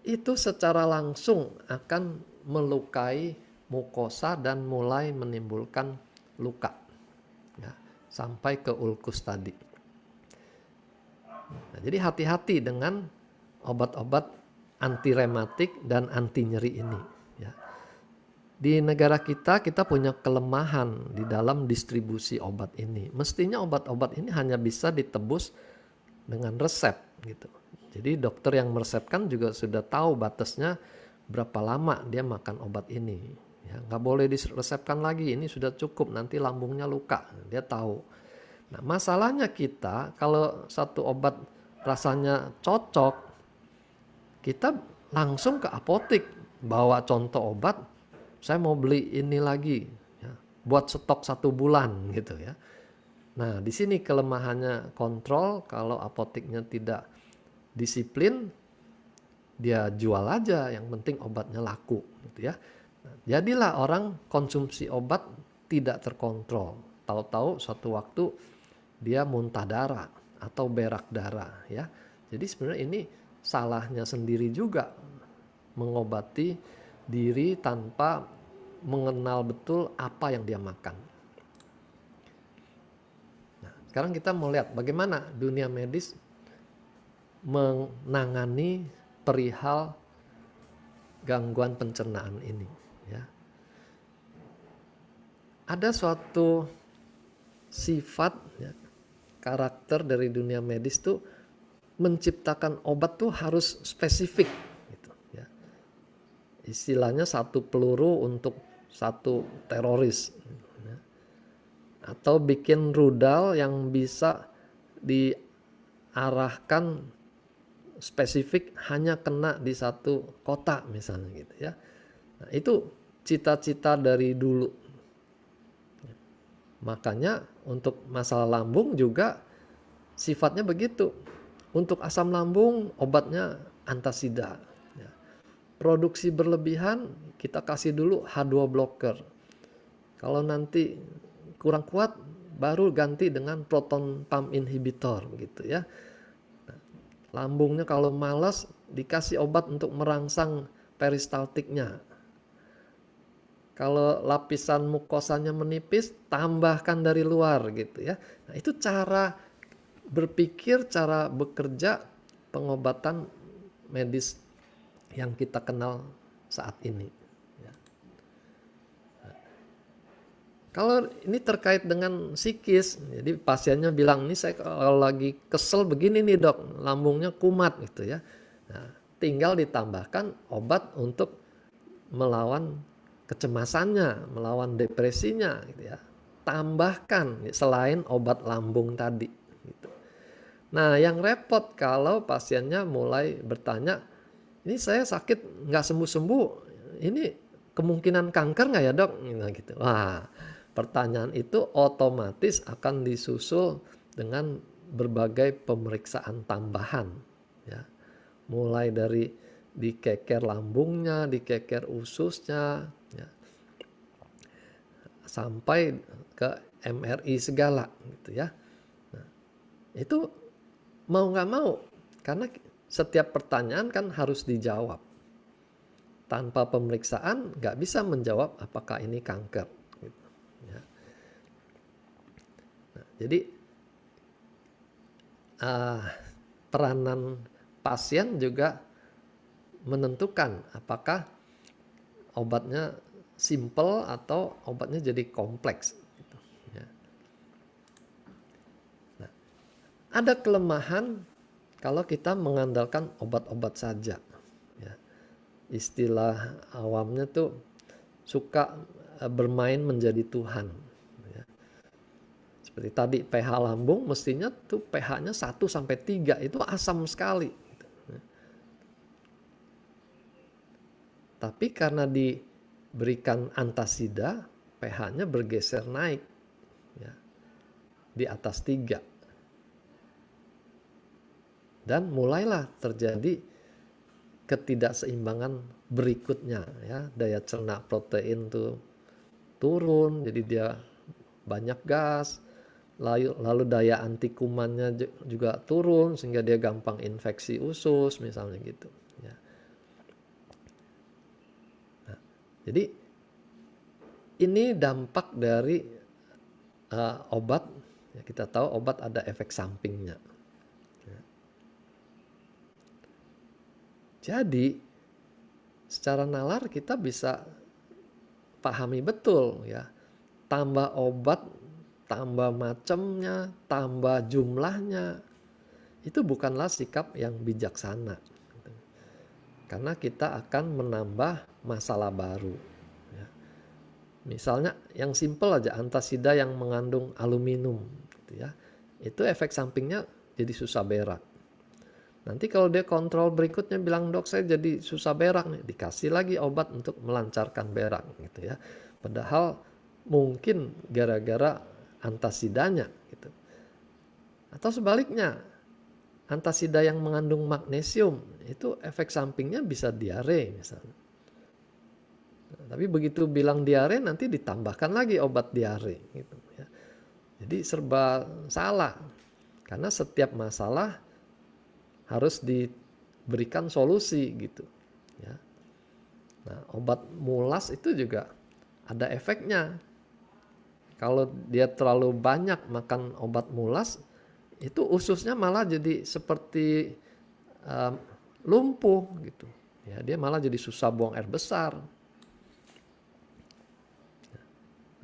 Speaker 1: Itu secara langsung akan melukai mukosa dan mulai menimbulkan luka ya, sampai ke ulkus tadi. Nah, jadi hati-hati dengan obat-obat anti rematik dan anti nyeri ini ya. Di negara kita punya kelemahan di dalam distribusi obat ini. Mestinya obat-obat ini hanya bisa ditebus dengan resep gitu. Jadi dokter yang meresepkan juga sudah tahu batasnya berapa lama dia makan obat ini. Ya, nggak boleh diresepkan lagi, ini sudah cukup, nanti lambungnya luka, dia tahu. Nah, masalahnya kita kalau satu obat rasanya cocok, kita langsung ke apotik, bawa contoh obat, saya mau beli ini lagi, ya, buat stok 1 bulan gitu ya. Nah, di sini kelemahannya kontrol. Kalau apotiknya tidak disiplin, dia jual aja, yang penting obatnya laku gitu ya. Jadilah orang konsumsi obat tidak terkontrol. Tahu-tahu suatu waktu dia muntah darah atau berak darah ya. Jadi sebenarnya ini salahnya sendiri juga, mengobati diri tanpa mengenal betul apa yang dia makan. Nah, sekarang kita mau lihat bagaimana dunia medis menangani perihal gangguan pencernaan ini ya. Ada suatu sifat ya, karakter dari dunia medis tuh menciptakan obat tuh harus spesifik gitu ya. Istilahnya satu peluru untuk satu teroris ya. Atau bikin rudal yang bisa diarahkan spesifik hanya kena di satu kota misalnya gitu ya. Nah, itu cita-cita dari dulu. Makanya untuk masalah lambung juga sifatnya begitu. Untuk asam lambung obatnya antasida. Ya. Produksi berlebihan kita kasih dulu H2 blocker. Kalau nanti kurang kuat baru ganti dengan proton pump inhibitor gitu ya. Nah, lambungnya kalau malas dikasih obat untuk merangsang peristaltiknya. Kalau lapisan mukosanya menipis, tambahkan dari luar gitu ya. Nah, itu cara berpikir, cara bekerja pengobatan medis yang kita kenal saat ini. Kalau ini terkait dengan psikis, jadi pasiennya bilang, ini saya kalau lagi kesel begini nih dok, lambungnya kumat gitu ya. Nah, tinggal ditambahkan obat untuk melawan kecemasannya, melawan depresinya gitu ya. Tambahkan selain obat lambung tadi. Gitu. Nah, yang repot kalau pasiennya mulai bertanya, ini saya sakit nggak sembuh-sembuh, ini kemungkinan kanker nggak ya dok? Nah, gitu. Wah, pertanyaan itu otomatis akan disusul dengan berbagai pemeriksaan tambahan. Ya. Mulai dari dikeker lambungnya, dikeker ususnya, ya, sampai ke MRI segala gitu ya. Nah, itu mau nggak mau, karena setiap pertanyaan kan harus dijawab. Tanpa pemeriksaan nggak bisa menjawab apakah ini kanker. Gitu, ya. Nah, jadi peranan pasien juga menentukan apakah obatnya simple atau obatnya jadi kompleks. Gitu, ya. Nah, ada kelemahan kalau kita mengandalkan obat-obat saja. Ya. Istilah awamnya tuh suka bermain menjadi Tuhan. Ya. Seperti tadi pH lambung mestinya tuh pH-nya 1-3 itu asam sekali. Ya. Tapi karena diberikan antasida, pH-nya bergeser naik ya, di atas 3. Dan mulailah terjadi ketidakseimbangan berikutnya ya, daya cerna protein tuh turun, jadi dia banyak gas, lalu daya anti kumannya juga turun sehingga dia gampang infeksi usus misalnya gitu ya. Nah, jadi ini dampak dari obat ya, kita tahu obat ada efek sampingnya. Jadi secara nalar kita bisa pahami betul ya, tambah obat, tambah macamnya, tambah jumlahnya, itu bukanlah sikap yang bijaksana. Karena kita akan menambah masalah baru. Ya. Misalnya yang simpel aja, antasida yang mengandung aluminium, gitu ya, itu efek sampingnya jadi susah berak. Nanti kalau dia kontrol berikutnya bilang dok saya jadi susah berak nih, dikasih lagi obat untuk melancarkan berak gitu ya. Padahal mungkin gara-gara antasidanya gitu. Atau sebaliknya, antasida yang mengandung magnesium itu efek sampingnya bisa diare misalnya. Nah, tapi begitu bilang diare nanti ditambahkan lagi obat diare gitu ya. Jadi serba salah. Karena setiap masalah harus diberikan solusi gitu ya. Nah, obat mulas itu juga ada efeknya. Kalau dia terlalu banyak makan obat mulas, itu ususnya malah jadi seperti lumpuh gitu ya, dia malah jadi susah buang air besar.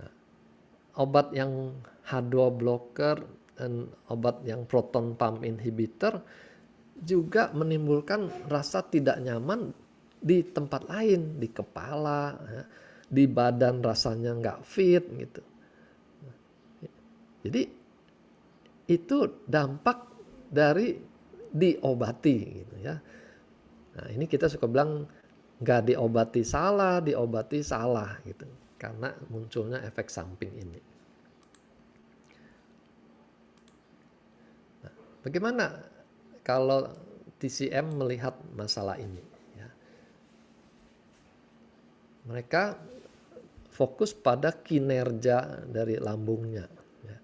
Speaker 1: Nah, obat yang H2 blocker dan obat yang proton pump inhibitor juga menimbulkan rasa tidak nyaman di tempat lain, di kepala, ya, di badan rasanya nggak fit gitu. Jadi itu dampak dari diobati gitu ya. Nah ini kita suka bilang nggak diobati salah gitu, karena munculnya efek samping ini. Nah, bagaimana kalau TCM melihat masalah ini ya? Mereka fokus pada kinerja dari lambungnya ya.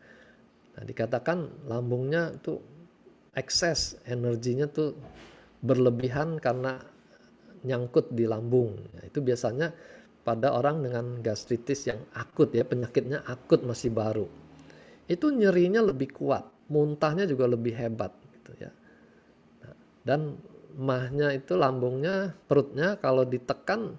Speaker 1: Nah, dikatakan lambungnya tuh ekses energinya tuh berlebihan karena nyangkut di lambung ya. Itu biasanya pada orang dengan gastritis yang akut ya, penyakitnya akut masih baru, itu nyerinya lebih kuat, muntahnya juga lebih hebat gitu ya. Dan mahnya itu lambungnya, perutnya kalau ditekan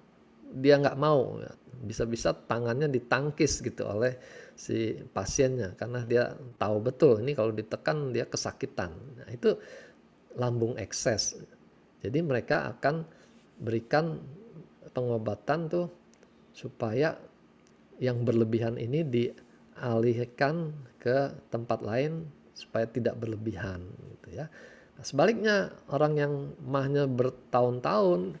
Speaker 1: dia nggak mau ya. bisa-bisa tangannya ditangkis gitu oleh si pasiennya karena dia tahu betul ini kalau ditekan dia kesakitan. Nah, itu lambung ekses. Jadi mereka akan berikan pengobatan tuh supaya yang berlebihan ini dialihkan ke tempat lain supaya tidak berlebihan gitu ya. Nah, sebaliknya orang yang mahnya bertahun-tahun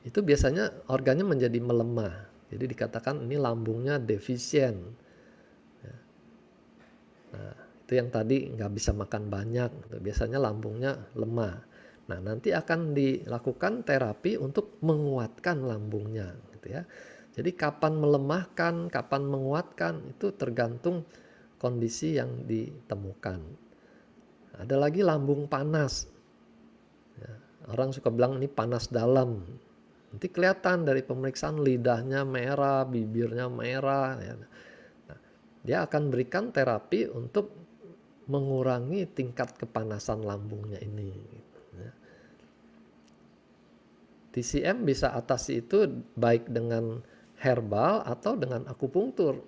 Speaker 1: itu biasanya organnya menjadi melemah. Jadi dikatakan ini lambungnya defisien. Nah, itu yang tadi nggak bisa makan banyak, biasanya lambungnya lemah. Nah, nanti akan dilakukan terapi untuk menguatkan lambungnya, gitu ya. Jadi kapan melemahkan, kapan menguatkan itu tergantung kondisi yang ditemukan. Ada lagi lambung panas. Ya, orang suka bilang ini panas dalam. Nanti kelihatan dari pemeriksaan lidahnya merah, bibirnya merah. Ya. Nah, dia akan berikan terapi untuk mengurangi tingkat kepanasan lambungnya ini. Ya. TCM bisa atasi itu baik dengan herbal atau dengan akupunktur.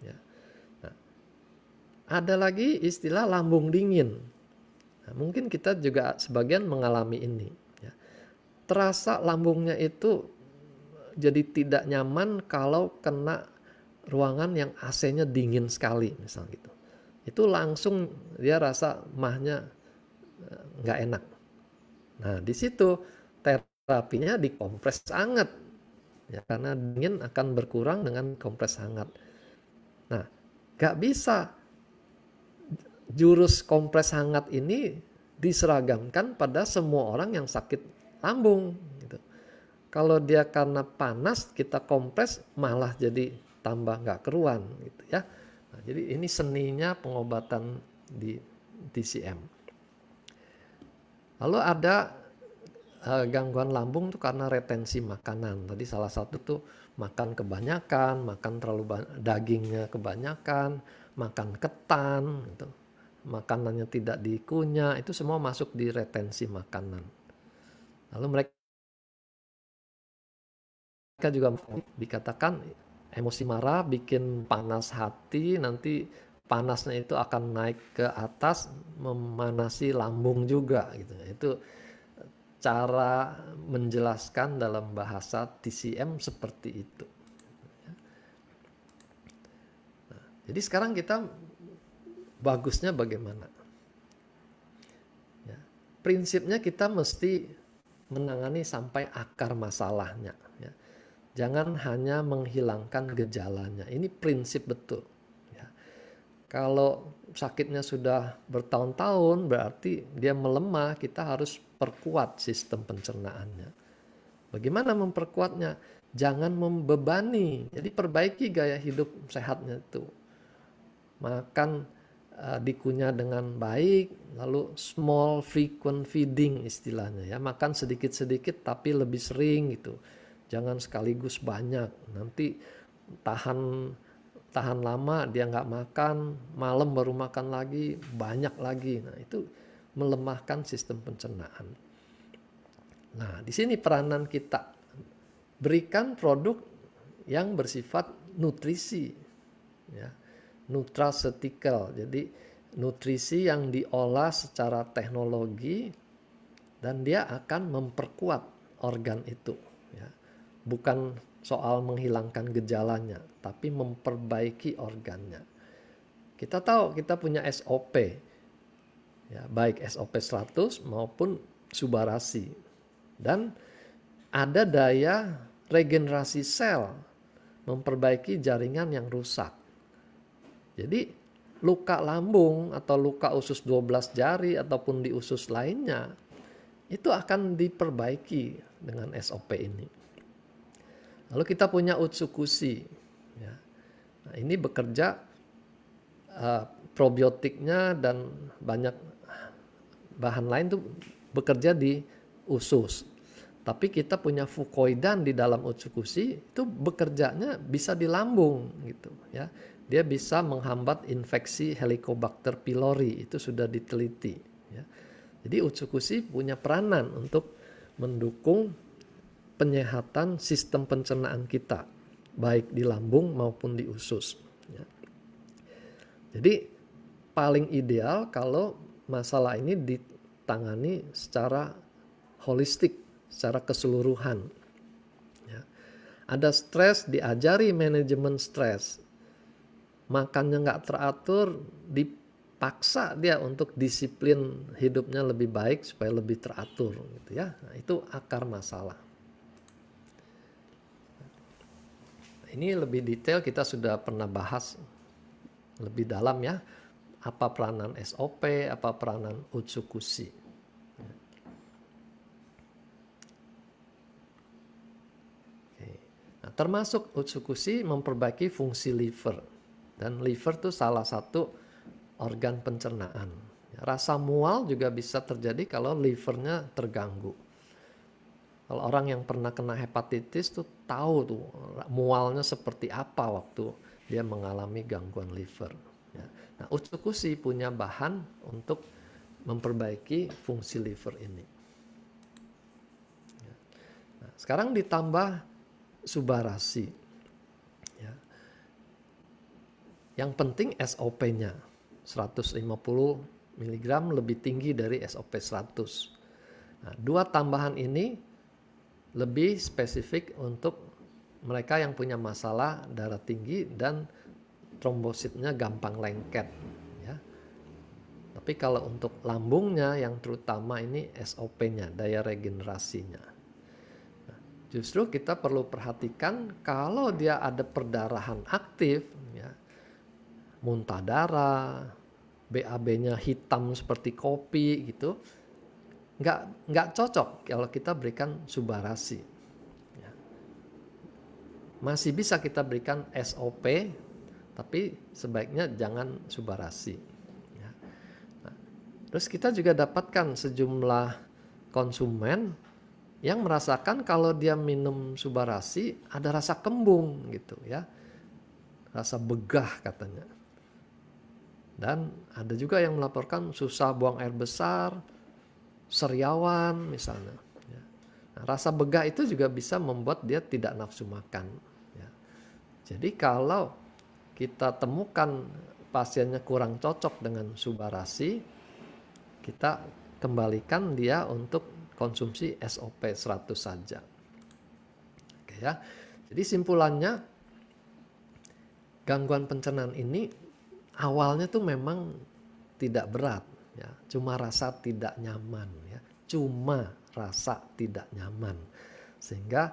Speaker 1: Ya. Nah, ada lagi istilah lambung dingin. Nah, mungkin kita juga sebagian mengalami ini. Ya. Terasa lambungnya itu jadi tidak nyaman kalau kena ruangan yang AC-nya dingin sekali, misal gitu. Itu langsung dia rasa mahnya nggak enak. Nah, di situ terapinya dikompres hangat. Ya, karena dingin akan berkurang dengan kompres hangat. Nah, nggak bisa jurus kompres hangat ini diseragamkan pada semua orang yang sakit lambung. Gitu. Kalau dia karena panas kita kompres malah jadi tambah nggak keruan, gitu ya. Nah, jadi ini seninya pengobatan di TCM. Lalu ada gangguan lambung tuh karena retensi makanan. Tadi salah satu tuh makan kebanyakan, makan terlalu dagingnya kebanyakan, makan ketan, gitu. Makanannya tidak dikunyah, itu semua masuk di retensi makanan. Lalu mereka juga dikatakan emosi marah bikin panas hati, nanti panasnya itu akan naik ke atas memanasi lambung juga gitu. Itu cara menjelaskan dalam bahasa TCM seperti itu. Nah, jadi sekarang kita bagusnya bagaimana? Ya, prinsipnya kita mesti menangani sampai akar masalahnya. Ya. Jangan hanya menghilangkan gejalanya. Ini prinsip betul. Ya. Kalau sakitnya sudah bertahun-tahun berarti dia melemah, kita harus perkuat sistem pencernaannya. Bagaimana memperkuatnya? Jangan membebani. Jadi perbaiki gaya hidup sehatnya itu. Makan dikunyah dengan baik, lalu small frequent feeding istilahnya ya. Makan sedikit-sedikit tapi lebih sering gitu. Jangan sekaligus banyak. Nanti tahan lama dia nggak makan, malam baru makan lagi, banyak lagi. Nah, itu melemahkan sistem pencernaan. Nah, di sini peranan kita berikan produk yang bersifat nutrisi, ya, nutraceutical. Jadi nutrisi yang diolah secara teknologi dan dia akan memperkuat organ itu. Ya. Bukan soal menghilangkan gejalanya, tapi memperbaiki organnya. Kita tahu kita punya SOP, ya, baik SOP 100 maupun subarasi. Dan ada daya regenerasi sel, memperbaiki jaringan yang rusak. Jadi luka lambung atau luka usus 12 jari ataupun di usus lainnya, itu akan diperbaiki dengan SOP ini. Lalu kita punya Utsukushi. Ya. Nah, ini bekerja probiotiknya dan banyak bahan lain tuh bekerja di usus. Tapi kita punya fukoidan di dalam Utsukushi itu bekerjanya bisa di lambung gitu ya. Dia bisa menghambat infeksi Helicobacter pylori, itu sudah diteliti ya. Jadi Utsukushi punya peranan untuk mendukung penyehatan sistem pencernaan kita, baik di lambung maupun di usus. Ya. Jadi paling ideal kalau masalah ini ditangani secara holistik, secara keseluruhan. Ya. Ada stres, diajari manajemen stres. Makannya nggak teratur, dipaksa dia untuk disiplin hidupnya lebih baik supaya lebih teratur, gitu ya. Nah, itu akar masalah. Ini lebih detail kita sudah pernah bahas lebih dalam ya. Apa peranan SOP, apa peranan Utsukushi. Oke. Nah, termasuk Utsukushi memperbaiki fungsi liver. Dan liver itu salah satu organ pencernaan. Rasa mual juga bisa terjadi kalau livernya terganggu. Kalau orang yang pernah kena hepatitis tuh tahu tuh mualnya seperti apa waktu dia mengalami gangguan liver. Nah, Utsukushi punya bahan untuk memperbaiki fungsi liver ini. Nah, sekarang ditambah Subarashi. Ya. Yang penting SOP-nya 150 mg lebih tinggi dari SOP 100. Nah, dua tambahan ini lebih spesifik untuk mereka yang punya masalah darah tinggi dan trombositnya gampang lengket. Ya. Tapi kalau untuk lambungnya yang terutama ini SOP-nya, daya regenerasinya. Nah, justru kita perlu perhatikan kalau dia ada perdarahan aktif, ya, muntah darah, BAB-nya hitam seperti kopi gitu, nggak cocok kalau kita berikan Subarashi. Ya. Masih bisa kita berikan SOP, tapi sebaiknya jangan Subarashi. Ya. Nah, terus kita juga dapatkan sejumlah konsumen yang merasakan kalau dia minum Subarashi ada rasa kembung gitu ya, rasa begah katanya. Dan ada juga yang melaporkan susah buang air besar, sariawan misalnya. Ya. Nah, rasa begah itu juga bisa membuat dia tidak nafsu makan. Ya. Jadi kalau kita temukan pasiennya kurang cocok dengan Subarashi, kita kembalikan dia untuk konsumsi SOP 100 saja. Oke ya. Jadi simpulannya, gangguan pencernaan ini awalnya tuh memang tidak berat. Ya, cuma rasa tidak nyaman, ya. Cuma rasa tidak nyaman, sehingga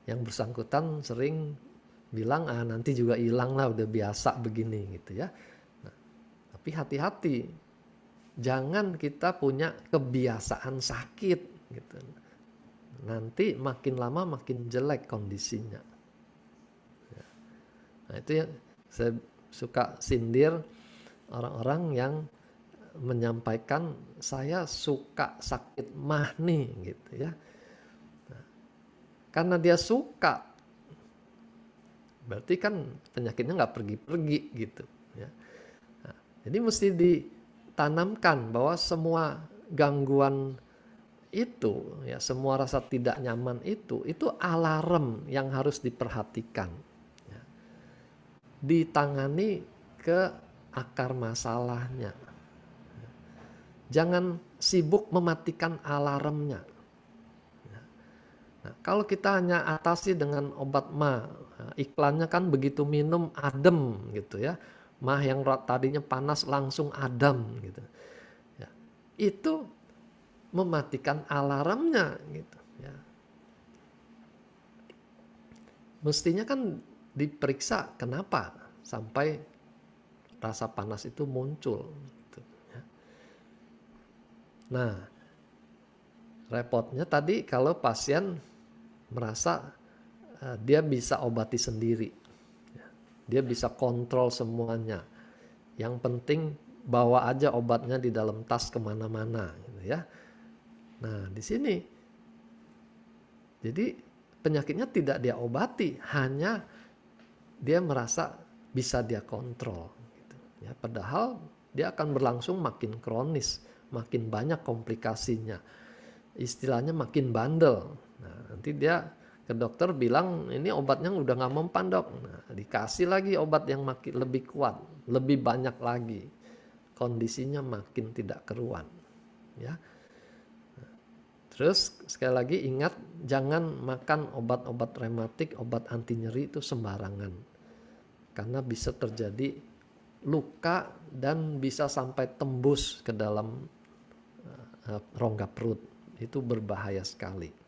Speaker 1: yang bersangkutan sering bilang nanti juga hilang lah, udah biasa begini gitu ya. Nah, tapi hati-hati, jangan kita punya kebiasaan sakit gitu. Nanti makin lama makin jelek kondisinya. Ya. Nah, itu yang saya suka sindir orang-orang yang menyampaikan saya suka sakit mah nih gitu ya. Nah, karena dia suka, berarti kan penyakitnya nggak pergi-pergi gitu ya. Nah, jadi mesti ditanamkan bahwa semua gangguan itu ya, semua rasa tidak nyaman itu alarm yang harus diperhatikan ya. Ditangani ke akar masalahnya. Jangan sibuk mematikan alarmnya. Nah, kalau kita hanya atasi dengan obat mah, iklannya kan begitu minum adem gitu ya. Mah yang tadinya panas langsung adem gitu. Ya, itu mematikan alarmnya gitu ya. Mestinya kan diperiksa kenapa sampai rasa panas itu muncul. Nah, repotnya tadi kalau pasien merasa dia bisa obati sendiri, dia bisa kontrol semuanya. Yang penting bawa aja obatnya di dalam tas kemana-mana, gitu ya. Nah, di sini, jadi penyakitnya tidak dia obati, hanya dia merasa bisa dia kontrol. Gitu, ya. Padahal dia akan berlangsung makin kronis. Makin banyak komplikasinya, istilahnya makin bandel. Nah, nanti nanti dia ke dokter bilang ini obatnya udah nggak mempan dok. Nah, dikasih lagi obat yang makin lebih kuat, lebih banyak lagi, kondisinya makin tidak keruan, ya. Terus sekali lagi ingat, jangan makan obat-obat rematik, obat anti nyeri itu sembarangan, karena bisa terjadi luka dan bisa sampai tembus ke dalam rongga perut. Itu berbahaya sekali.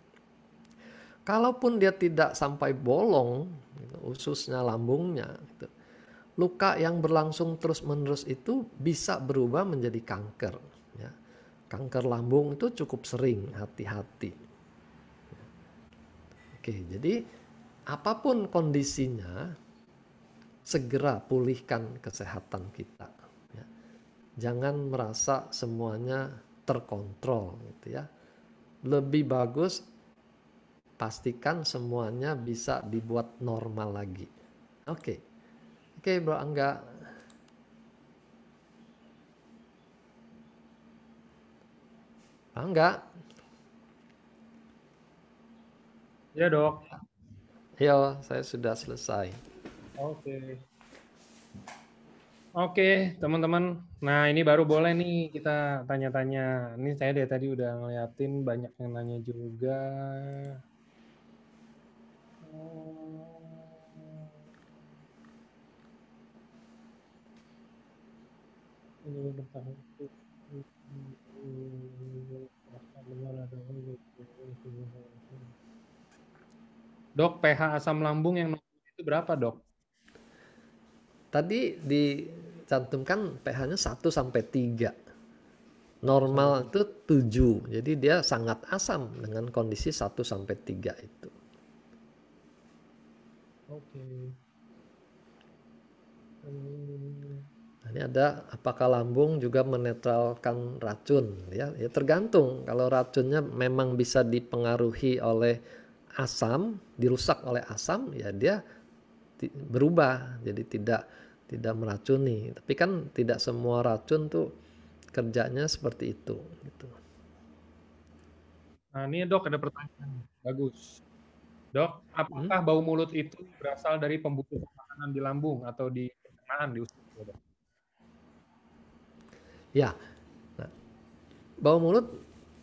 Speaker 1: Kalaupun dia tidak sampai bolong, gitu, ususnya, lambungnya, gitu, luka yang berlangsung terus-menerus itu bisa berubah menjadi kanker. Ya. Kanker lambung itu cukup sering, hati-hati. Oke, jadi apapun kondisinya, segera pulihkan kesehatan kita. Ya. Jangan merasa semuanya terkontrol, gitu ya. Lebih bagus pastikan semuanya bisa dibuat normal lagi. Oke, Bro Angga. Angga,
Speaker 2: Ya dok.
Speaker 1: yo, saya sudah selesai.
Speaker 2: Oke. Oke teman-teman. Nah ini baru boleh nih kita tanya-tanya. Ini saya dari tadi udah ngeliatin banyak yang nanya juga. Dok, pH asam lambung yang normal itu berapa dok?
Speaker 1: Tadi dicantumkan pH-nya 1 sampai 3.
Speaker 2: 1 sampai
Speaker 1: Normal
Speaker 2: 3.
Speaker 1: itu 7. Jadi dia sangat asam dengan kondisi 1 sampai 3 itu.
Speaker 2: Oke.
Speaker 1: Ini ada apakah lambung juga menetralkan racun, ya? Ya tergantung. Kalau racunnya memang bisa dipengaruhi oleh asam, dirusak oleh asam, ya dia berubah jadi tidak meracuni. Tapi kan tidak semua racun tuh kerjanya seperti itu, gitu.
Speaker 2: Nah ini dok ada pertanyaan. Bagus. Dok,
Speaker 1: Hmm?
Speaker 2: apakah bau mulut itu berasal dari pembutuhan makanan di lambung atau di pencernaan di usus?
Speaker 1: Ya, nah, bau mulut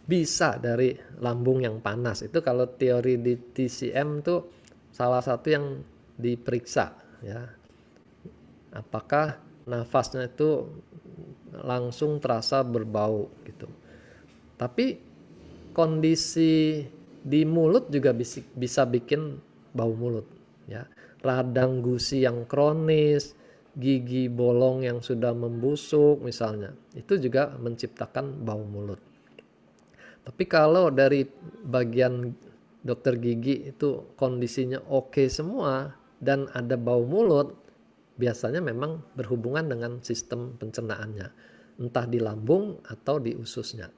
Speaker 1: bisa dari lambung yang panas. Itu kalau teori di TCM tuh salah satu yang diperiksa, ya. Apakah nafasnya itu langsung terasa berbau gitu. Tapi kondisi di mulut juga bisa bikin bau mulut, ya. Radang gusi yang kronis, gigi bolong yang sudah membusuk misalnya, itu juga menciptakan bau mulut. Tapi kalau dari bagian dokter gigi itu kondisinya oke semua dan ada bau mulut, biasanya memang berhubungan dengan sistem pencernaannya, entah di lambung atau di ususnya.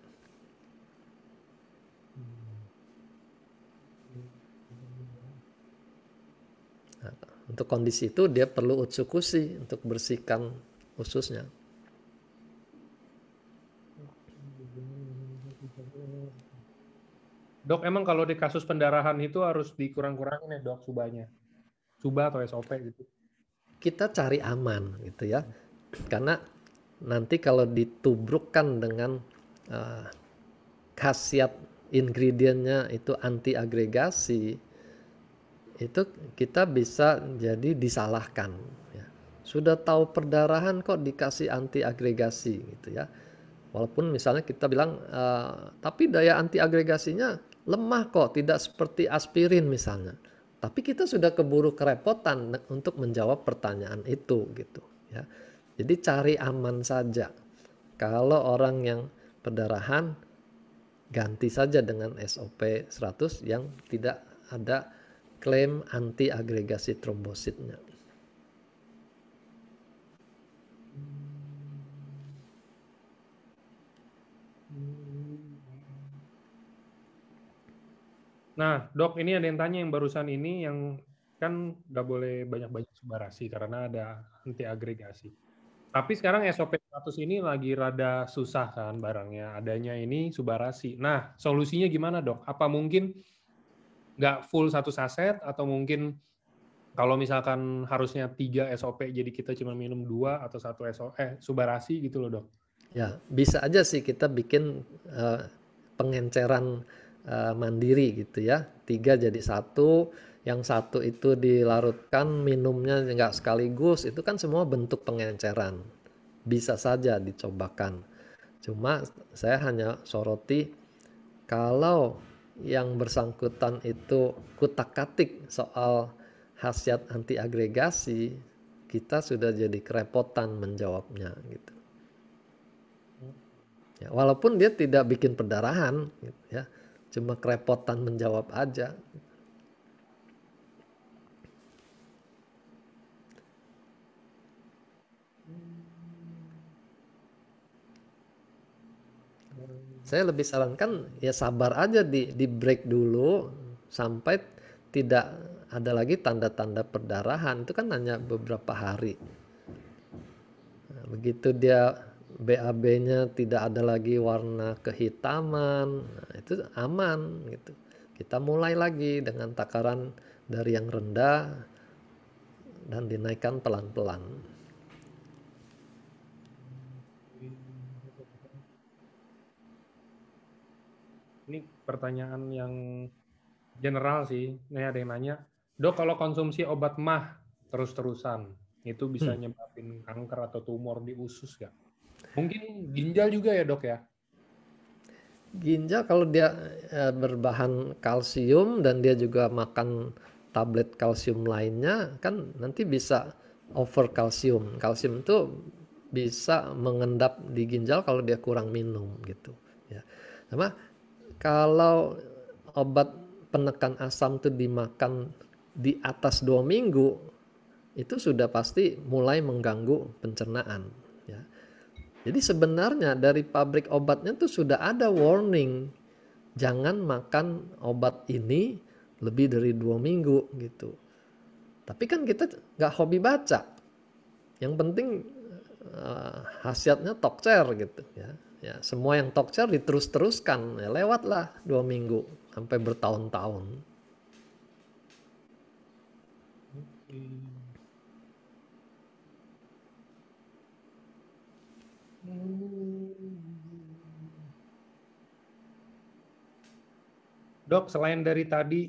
Speaker 1: Nah, untuk kondisi itu dia perlu utsukushi untuk bersihkan ususnya.
Speaker 2: Dok, emang kalau di kasus pendarahan itu harus dikurang-kurangin ya dok subanya? Suba atau SOP gitu?
Speaker 1: Kita cari aman gitu ya, karena nanti kalau ditubrukkan dengan uh, khasiat ingredientnya itu anti agregasi, itu kita bisa jadi disalahkan, ya. Sudah tahu perdarahan kok dikasih anti agregasi gitu ya. Walaupun misalnya kita bilang tapi daya anti agregasinya lemah kok, tidak seperti aspirin misalnya. Tapi kita sudah keburu kerepotan untuk menjawab pertanyaan itu gitu ya. Jadi cari aman saja. Kalau orang yang perdarahan, ganti saja dengan SOP 100 yang tidak ada klaim anti agregasi trombositnya.
Speaker 2: Nah, dok, ini ada yang tanya yang barusan ini yang kan nggak boleh banyak-banyak subarasi karena ada anti agregasi. Tapi sekarang SOP 100 ini lagi rada susah kan barangnya. Adanya ini subarasi. Nah, solusinya gimana dok? Apa mungkin nggak full satu saset, atau mungkin kalau misalkan harusnya 3 SOP jadi kita cuma minum 2 atau 1 Subarasi gitu loh dok.
Speaker 1: Ya, bisa aja sih kita bikin pengenceran mandiri gitu ya. 3 jadi 1, yang 1 itu dilarutkan, minumnya nggak sekaligus, itu kan semua bentuk pengenceran. Bisa saja dicobakan. Cuma saya hanya soroti kalau yang bersangkutan itu kutak-katik soal khasiat anti agregasi, kita sudah jadi kerepotan menjawabnya gitu. Ya, walaupun dia tidak bikin perdarahan, gitu ya, cuma kerepotan menjawab aja. Saya lebih sarankan ya sabar aja, di break dulu sampai tidak ada lagi tanda-tanda perdarahan. Itu kan hanya beberapa hari. Nah, begitu dia BAB-nya tidak ada lagi warna kehitaman, nah itu aman gitu. Kita mulai lagi dengan takaran dari yang rendah dan dinaikkan pelan-pelan.
Speaker 2: Ini pertanyaan yang general sih. Ini ada yang nanya, dok kalau konsumsi obat mah terus-terusan, itu bisa nyebabin kanker atau tumor di usus ya? Mungkin ginjal juga ya dok ya?
Speaker 1: Ginjal kalau dia berbahan kalsium dan dia juga makan tablet kalsium lainnya, kan nanti bisa over kalsium. Kalsium itu bisa mengendap di ginjal kalau dia kurang minum gitu ya. Sama kalau obat penekan asam itu dimakan di atas 2 minggu, itu sudah pasti mulai mengganggu pencernaan ya. Jadi sebenarnya dari pabrik obatnya tuh sudah ada warning, jangan makan obat ini lebih dari 2 minggu gitu. Tapi kan kita nggak hobi baca. Yang penting khasiatnya tokcer gitu ya. Ya, semua yang tokcer diterus-teruskan, ya lewatlah 2 minggu sampai bertahun-tahun.
Speaker 2: Dok, selain dari tadi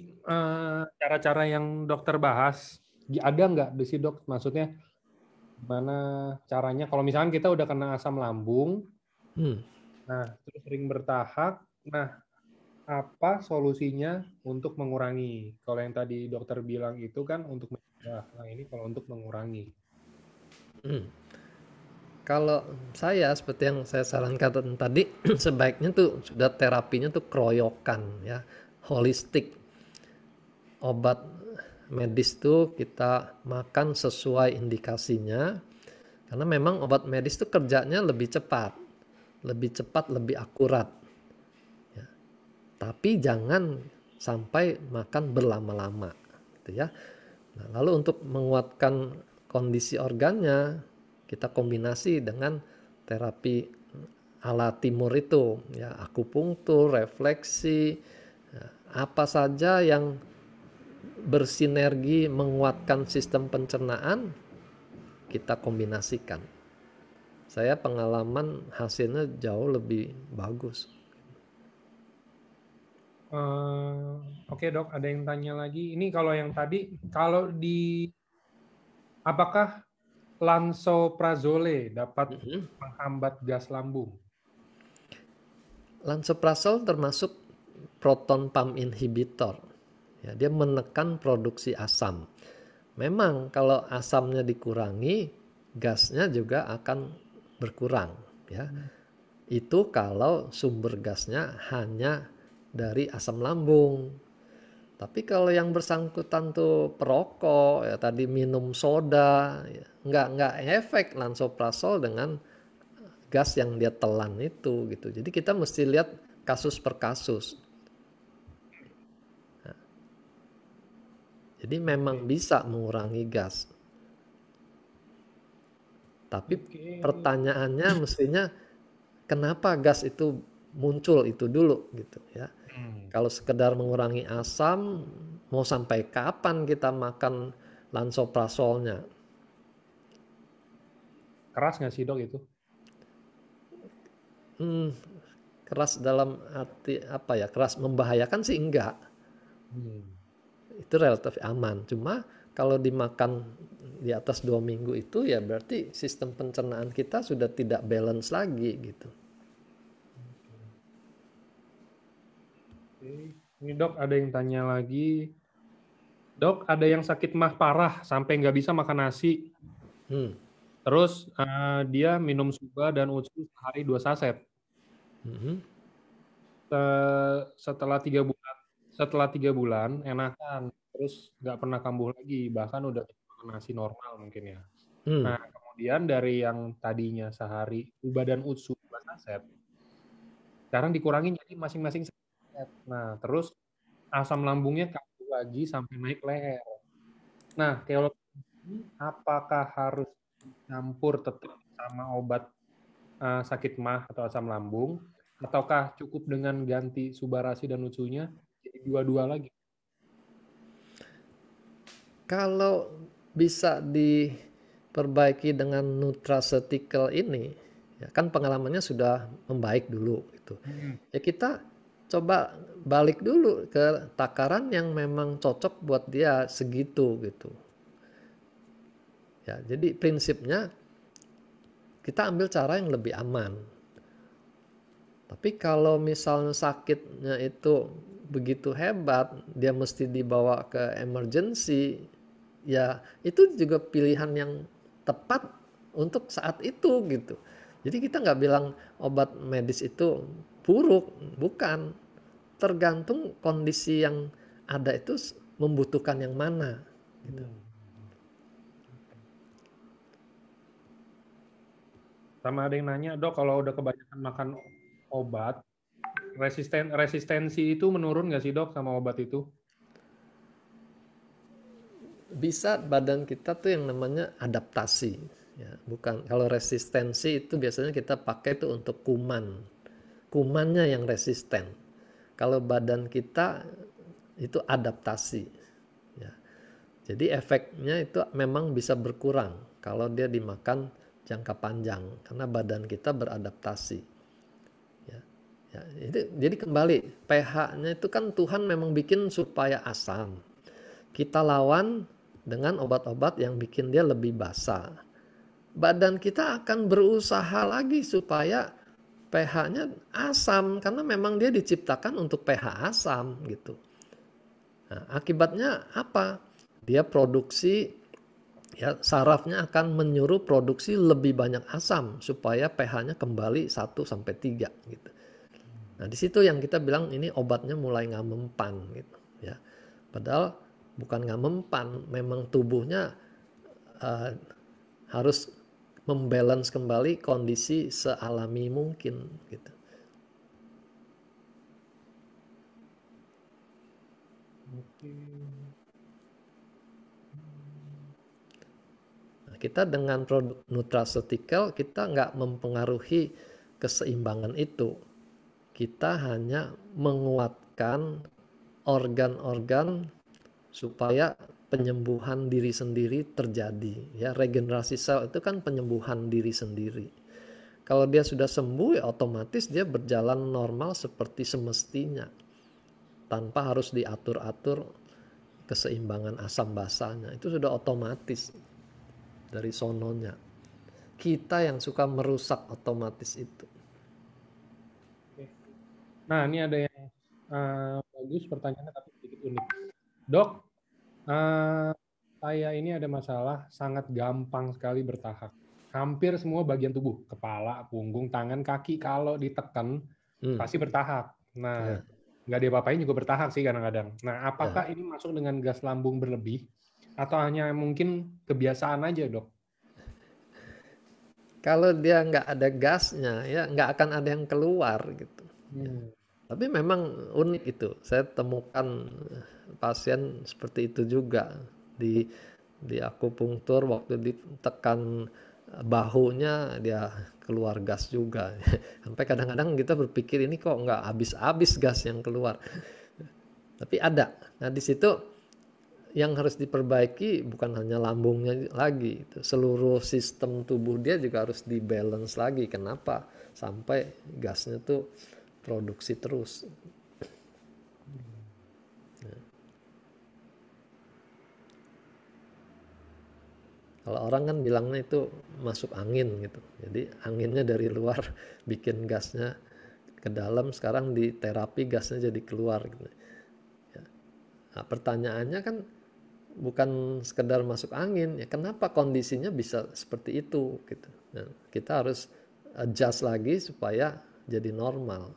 Speaker 2: cara-cara yang dokter bahas, ada nggak sih dok? Maksudnya gimana caranya? Kalau misalkan kita udah kena asam lambung, nah terus sering bertahap, nah apa solusinya untuk mengurangi? Kalau yang tadi dokter bilang itu kan untuk mencegah, nah ini kalau untuk mengurangi.
Speaker 1: Kalau saya seperti yang saya sarankan tadi, sebaiknya tuh sudah terapinya tuh keroyokan ya, holistik. Obat medis tuh kita makan sesuai indikasinya, karena memang obat medis tuh kerjanya lebih cepat, lebih akurat. Ya. Tapi jangan sampai makan berlama-lama, gitu ya. Nah, lalu untuk menguatkan kondisi organnya, kita kombinasi dengan terapi ala timur itu, ya akupunktur, refleksi, apa saja yang bersinergi menguatkan sistem pencernaan, kita kombinasikan. Saya pengalaman hasilnya jauh lebih bagus.
Speaker 2: Oke dok, ada yang tanya lagi. Ini kalau yang tadi, apakah lansoprazole dapat menghambat gas lambung?
Speaker 1: Lansoprazole termasuk proton pump inhibitor. Ya, dia menekan produksi asam. Memang kalau asamnya dikurangi, gasnya juga akan berkurang. Ya. Itu kalau sumber gasnya hanya dari asam lambung. Tapi kalau yang bersangkutan tuh perokok, ya tadi minum soda, ya, nggak efek lansoprazole dengan gas yang dia telan itu gitu. Jadi kita mesti lihat kasus per kasus. Nah, jadi memang bisa mengurangi gas. Tapi pertanyaannya mestinya kenapa gas itu muncul itu dulu gitu ya.
Speaker 2: Hmm.
Speaker 1: Kalau sekedar mengurangi asam, mau sampai kapan kita makan lansoprazolnya?
Speaker 2: Keras nggak sih dok itu?
Speaker 1: Keras dalam arti apa ya? Keras membahayakan sih enggak.
Speaker 2: Hmm.
Speaker 1: Itu relatif aman. Cuma kalau dimakan di atas 2 minggu itu ya berarti sistem pencernaan kita sudah tidak balance lagi gitu.
Speaker 2: Oke. Ini dok ada yang tanya lagi. Dok, ada yang sakit mah parah sampai nggak bisa makan nasi.
Speaker 1: Hmm.
Speaker 2: Terus dia minum Suba dan Utsu sehari 2 saset.
Speaker 1: Mhm.
Speaker 2: Setelah 3 bulan enakan, terus nggak pernah kambuh lagi, bahkan udah makan nasi normal mungkin ya.
Speaker 1: Hmm.
Speaker 2: Nah, kemudian dari yang tadinya sehari Suba dan Utsu 2 saset, sekarang dikurangin jadi masing-masing saset. Nah, terus asam lambungnya kambuh lagi sampai naik leher. Nah, teologi ini apakah harus campur tetap sama obat sakit mah atau asam lambung, ataukah cukup dengan ganti Subarasi dan Utsunya jadi dua-dua lagi?
Speaker 1: Kalau bisa diperbaiki dengan nutraceutical ini, ya kan pengalamannya sudah membaik dulu gitu.
Speaker 2: Hmm.
Speaker 1: Ya kita coba balik dulu ke takaran yang memang cocok buat dia segitu gitu. Ya, jadi prinsipnya kita ambil cara yang lebih aman. Tapi kalau misalnya sakitnya itu begitu hebat, dia mesti dibawa ke emergency, ya itu juga pilihan yang tepat untuk saat itu gitu. Jadi kita nggak bilang obat medis itu buruk, bukan. Tergantung kondisi yang ada itu membutuhkan yang mana. Gitu.
Speaker 2: Sama ada yang nanya, dok, kalau udah kebanyakan makan obat, resistensi itu menurun nggak sih dok sama obat itu?
Speaker 1: Bisa badan kita tuh yang namanya adaptasi. Ya, bukan kalau resistensi itu biasanya kita pakai itu untuk kuman. Kumannya yang resisten. Kalau badan kita itu adaptasi. Ya. Jadi efeknya itu memang bisa berkurang kalau dia dimakan jangka panjang karena badan kita beradaptasi. Ya. Ya, jadi kembali pH-nya itu kan Tuhan memang bikin supaya asam. Kita lawan dengan obat-obat yang bikin dia lebih basa. Badan kita akan berusaha lagi supaya pH-nya asam karena memang dia diciptakan untuk pH asam gitu. Nah, akibatnya apa? Dia produksi ya sarafnya akan menyuruh produksi lebih banyak asam supaya pH-nya kembali 1 sampai 3 gitu. Nah, di situ yang kita bilang ini obatnya mulai nggak mempan gitu ya. Padahal bukan nggak mempan, memang tubuhnya harus membalance kembali kondisi sealami mungkin gitu. Nah, kita dengan produk nutraceutical kita nggak mempengaruhi keseimbangan itu. Kita hanya menguatkan organ-organ supaya penyembuhan diri sendiri terjadi. Ya, regenerasi sel itu kan penyembuhan diri sendiri. Kalau dia sudah sembuh, ya otomatis dia berjalan normal seperti semestinya, tanpa harus diatur-atur keseimbangan asam basanya. Itu sudah otomatis dari sononya. Kita yang suka merusak otomatis itu.
Speaker 2: Nah, ini ada yang bagus pertanyaannya tapi sedikit unik. Dok, saya ini ada masalah sangat gampang sekali bertahak. Hampir semua bagian tubuh, kepala, punggung, tangan, kaki, kalau ditekan pasti bertahak. Nah,
Speaker 1: Ya,
Speaker 2: nggak diapa-apain juga bertahak sih kadang-kadang. Nah,
Speaker 1: ya.
Speaker 2: apakah ini masuk dengan gas lambung berlebih atau hanya mungkin kebiasaan aja, dok?
Speaker 1: Kalau dia nggak ada gasnya, ya nggak akan ada yang keluar gitu. Ya. Tapi memang unik itu. Saya temukan pasien seperti itu juga di akupunktur waktu ditekan bahunya dia keluar gas juga. Sampai kadang-kadang kita berpikir ini kok nggak habis-habis gas yang keluar. Tapi ada. Nah di situ yang harus diperbaiki bukan hanya lambungnya lagi, seluruh sistem tubuh dia juga harus dibalance lagi. Kenapa? Sampai gasnya tuh produksi terus. Kalau orang kan bilangnya itu masuk angin gitu. Jadi anginnya dari luar bikin gasnya ke dalam, sekarang di terapi gasnya jadi keluar gitu. Nah, pertanyaannya kan bukan sekedar masuk angin, ya kenapa kondisinya bisa seperti itu gitu. Nah, kita harus adjust lagi supaya jadi normal.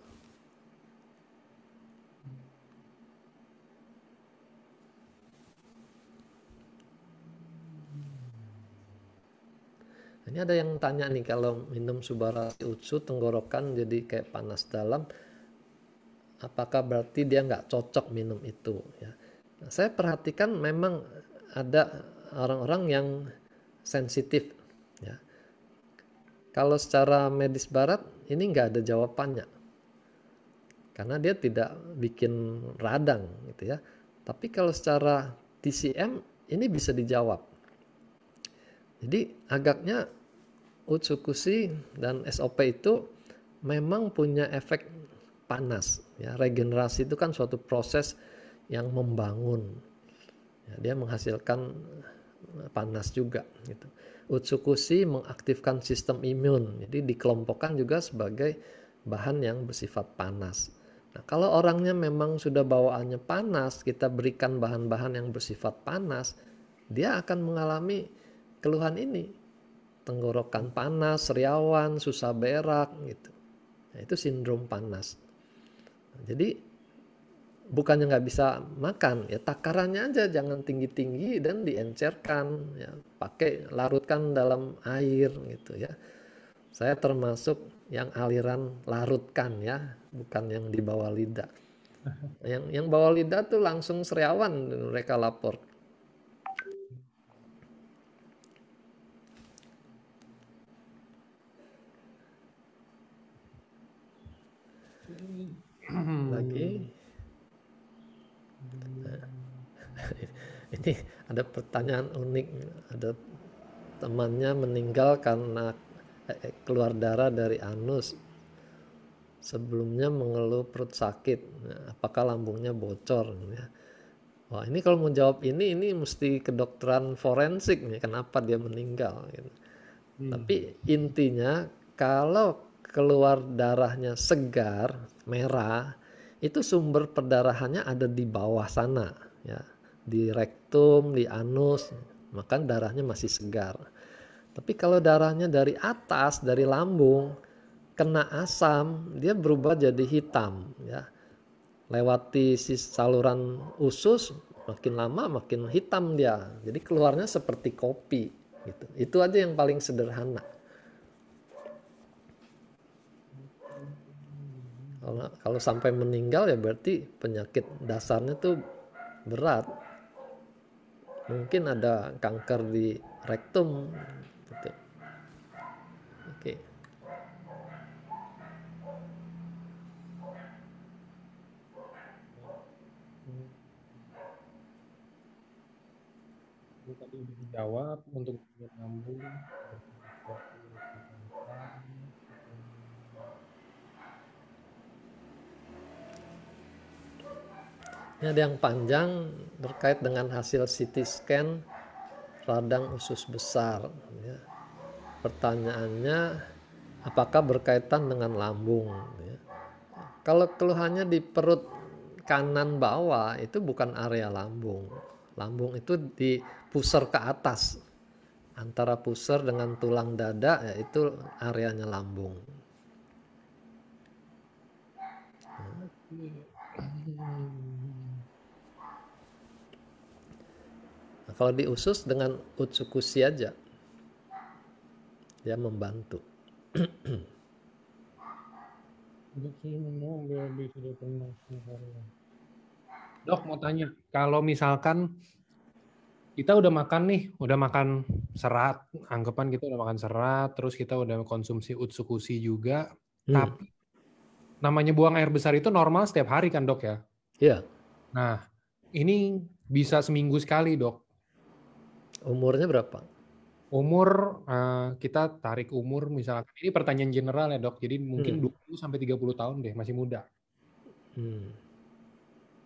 Speaker 1: Ini ada yang tanya nih, kalau minum Subarashi Utsu tenggorokan jadi kayak panas dalam, apakah berarti dia nggak cocok minum itu ya? Nah, saya perhatikan memang ada orang-orang yang sensitif ya. Kalau secara medis barat ini nggak ada jawabannya karena dia tidak bikin radang gitu ya. Tapi kalau secara TCM ini bisa dijawab. Jadi agaknya Utsukushi dan SOP itu memang punya efek panas ya. Regenerasi itu kan suatu proses yang membangun ya, dia menghasilkan panas juga gitu. Utsukushi mengaktifkan sistem imun, jadi dikelompokkan juga sebagai bahan yang bersifat panas. Nah, kalau orangnya memang sudah bawaannya panas, kita berikan bahan-bahan yang bersifat panas, dia akan mengalami keluhan ini, tenggorokan panas, sariawan, susah berak gitu. Nah, itu sindrom panas. Nah, jadi bukannya nggak bisa makan, ya takarannya aja jangan tinggi-tinggi dan diencerkan, ya pakai larutkan dalam air gitu ya. Saya termasuk yang aliran larutkan ya, bukan yang di bawah lidah. Yang bawah lidah tuh langsung sariawan mereka lapor. Lagi ini ada pertanyaan unik, ada temannya meninggal karena keluar darah dari anus, sebelumnya mengeluh perut sakit. Nah, apakah lambungnya bocor ya? Wah, ini kalau mau jawab ini mesti kedokteran forensik nih, kenapa dia meninggal gitu. Tapi intinya kalau keluar darahnya segar, merah, itu sumber perdarahannya ada di bawah sana ya, di rektum, di anus, maka darahnya masih segar. Tapi kalau darahnya dari atas, dari lambung, kena asam, dia berubah jadi hitam ya. Lewati saluran usus, makin lama makin hitam dia. Jadi keluarnya seperti kopi gitu. Itu aja yang paling sederhana. Kalau sampai meninggal ya berarti penyakit dasarnya tuh berat. Mungkin ada kanker di rektum gitu. Oke.
Speaker 2: Tadi udah dijawab untuk nyambung.
Speaker 1: Ini ada yang panjang terkait dengan hasil CT scan radang usus besar ya. Pertanyaannya, apakah berkaitan dengan lambung ya. Kalau keluhannya di perut kanan bawah itu bukan area lambung. Lambung itu di pusar ke atas, antara pusar dengan tulang dada, ya itu areanya lambung. Nah, kalau di usus dengan Utsukushi aja, dia membantu.
Speaker 2: Dok mau tanya, kalau misalkan kita udah makan nih, udah makan serat, anggapan kita udah makan serat, terus kita udah konsumsi utsukushi juga, tapi namanya buang air besar itu normal setiap hari kan dok ya?
Speaker 1: Iya.
Speaker 2: Nah, ini bisa seminggu sekali dok.
Speaker 1: Umurnya berapa?
Speaker 2: Umur, kita tarik umur misalkan, ini pertanyaan general ya dok, jadi mungkin 20-30 tahun deh, masih muda.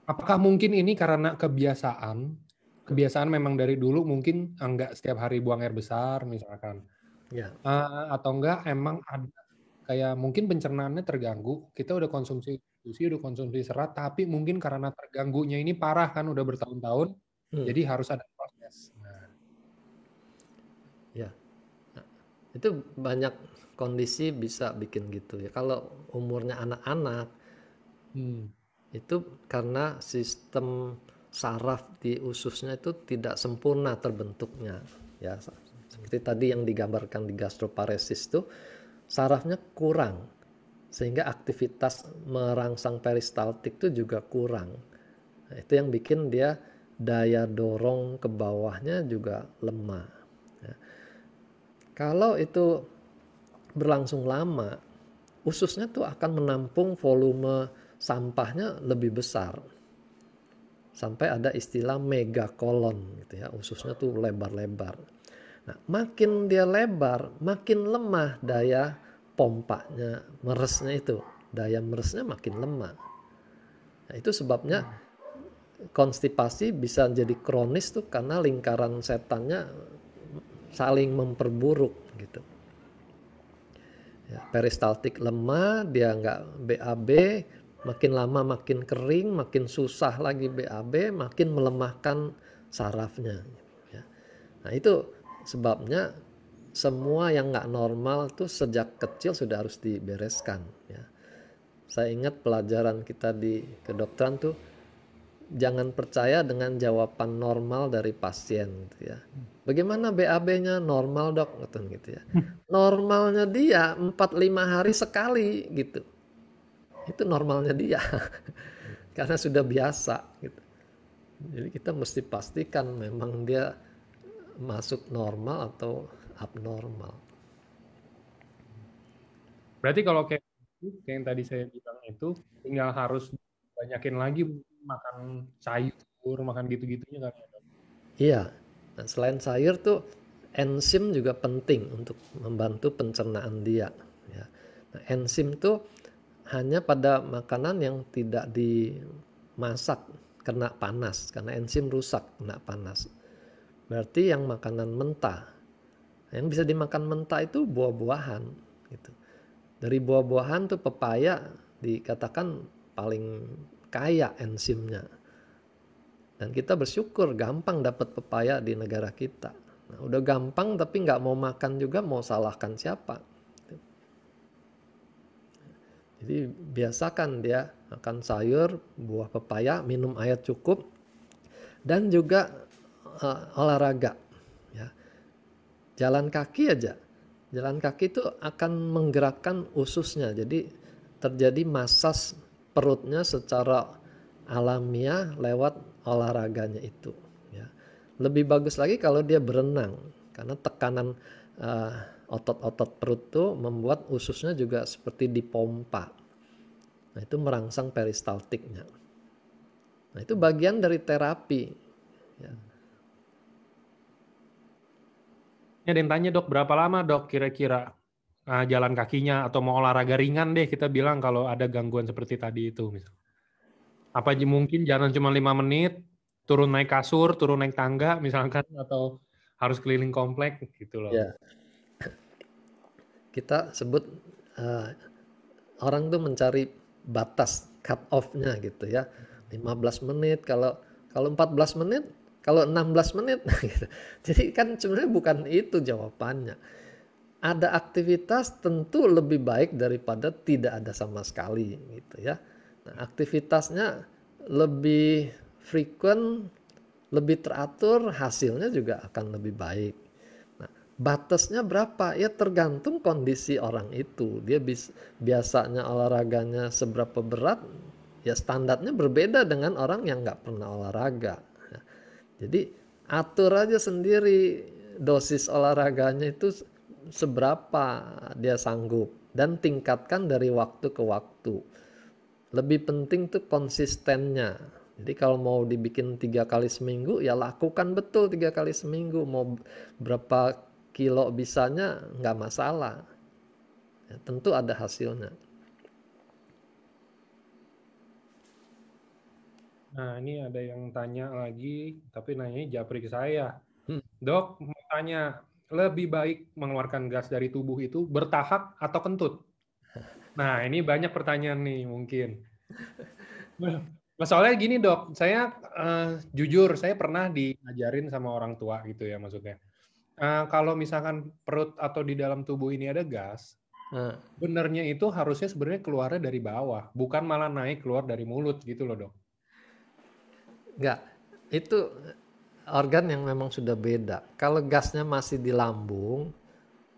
Speaker 2: Apakah mungkin ini karena kebiasaan memang dari dulu mungkin enggak setiap hari buang air besar misalkan.
Speaker 1: Ya.
Speaker 2: Atau enggak emang ada kayak mungkin pencernaannya terganggu, kita udah konsumsi serat, tapi mungkin karena terganggunya ini parah kan udah bertahun-tahun, jadi harus ada proses.
Speaker 1: Ya, nah, itu banyak kondisi bisa bikin gitu ya. Kalau umurnya anak-anak, itu karena sistem saraf di ususnya itu tidak sempurna terbentuknya. Ya, seperti tadi yang digambarkan di gastroparesis itu, sarafnya kurang, sehingga aktivitas merangsang peristaltik itu juga kurang. Nah, itu yang bikin dia daya dorong ke bawahnya juga lemah. Ya. Kalau itu berlangsung lama, ususnya tuh akan menampung volume sampahnya lebih besar. Sampai ada istilah megakolon gitu ya, ususnya tuh lebar-lebar. Nah, makin dia lebar, makin lemah daya pompanya, meresnya itu. Daya meresnya makin lemah. Nah, itu sebabnya konstipasi bisa jadi kronis tuh karena lingkaran setannya saling memperburuk gitu. Ya, peristaltik lemah, dia nggak BAB, makin lama makin kering, makin susah lagi BAB, makin melemahkan sarafnya. Ya. Nah itu sebabnya semua yang nggak normal tuh sejak kecil sudah harus dibereskan. Ya. Saya ingat pelajaran kita di kedokteran tuh, jangan percaya dengan jawaban normal dari pasien gitu ya. Bagaimana BAB-nya? Normal dok, gitu ya. Normalnya dia 4-5 hari sekali gitu. Itu normalnya dia. Karena sudah biasa gitu. Jadi kita mesti pastikan memang dia masuk normal atau abnormal.
Speaker 2: Berarti kalau kayak yang tadi saya bilang itu tinggal harus banyakin lagi makan sayur, makan gitu-gitunya kan ya dok?
Speaker 1: Iya. Nah, selain sayur tuh enzim juga penting untuk membantu pencernaan dia. Ya. Nah, enzim tuh hanya pada makanan yang tidak dimasak kena panas, karena enzim rusak kena panas. Berarti yang makanan mentah, yang bisa dimakan mentah itu buah-buahan. Gitu. Dari buah-buahan tuh pepaya dikatakan paling kaya enzimnya. Dan kita bersyukur gampang dapat pepaya di negara kita. Nah, udah gampang tapi nggak mau makan juga, mau salahkan siapa? Jadi biasakan dia makan sayur, buah pepaya, minum air cukup, dan juga olahraga. Ya. Jalan kaki aja. Jalan kaki itu akan menggerakkan ususnya. Jadi terjadi masas perutnya secara alamiah lewat olahraganya itu. Ya. Lebih bagus lagi kalau dia berenang, karena tekanan otot-otot perut tuh membuat ususnya juga seperti dipompa. Nah, itu merangsang peristaltiknya. Nah, itu bagian dari terapi. Ya.
Speaker 2: Ini ada yang tanya dok, berapa lama dok kira-kira jalan kakinya atau mau olahraga ringan deh kita bilang kalau ada gangguan seperti tadi itu misalnya. Apa aja mungkin jalan cuma 5 menit, turun naik kasur, turun naik tangga misalkan, atau harus keliling komplek gitu loh.
Speaker 1: Ya. Kita sebut orang tuh mencari batas cut off-nya gitu ya. 15 menit, kalau 14 menit, kalau 16 menit gitu. Jadi kan sebenarnya bukan itu jawabannya. Ada aktivitas tentu lebih baik daripada tidak ada sama sekali gitu ya. Nah, aktivitasnya lebih frequent, lebih teratur, hasilnya juga akan lebih baik. Nah, batasnya berapa? Ya tergantung kondisi orang itu. Dia biasanya olahraganya seberapa berat, ya standarnya berbeda dengan orang yang nggak pernah olahraga. Jadi Atur aja sendiri dosis olahraganya itu seberapa dia sanggup dan tingkatkan dari waktu ke waktu. Lebih penting tuh konsistennya. Jadi kalau mau dibikin 3 kali seminggu ya lakukan betul 3 kali seminggu. Mau berapa kilo bisanya nggak masalah. Ya, tentu ada hasilnya.
Speaker 2: Nah, ini ada yang tanya lagi, tapi nanyanya japri ke saya.
Speaker 1: Hmm.
Speaker 2: Dok, mau tanya, lebih baik mengeluarkan gas dari tubuh itu bertahap atau kentut? Nah, ini banyak pertanyaan nih mungkin. Nah, soalnya gini dok, saya jujur, saya pernah diajarin sama orang tua gitu ya maksudnya. Kalau misalkan perut atau di dalam tubuh ini ada gas,
Speaker 1: Nah,
Speaker 2: benernya itu harusnya sebenarnya keluarnya dari bawah, bukan malah naik keluar dari mulut gitu loh dok.
Speaker 1: nggak, itu organ yang memang sudah beda. Kalau gasnya masih di lambung,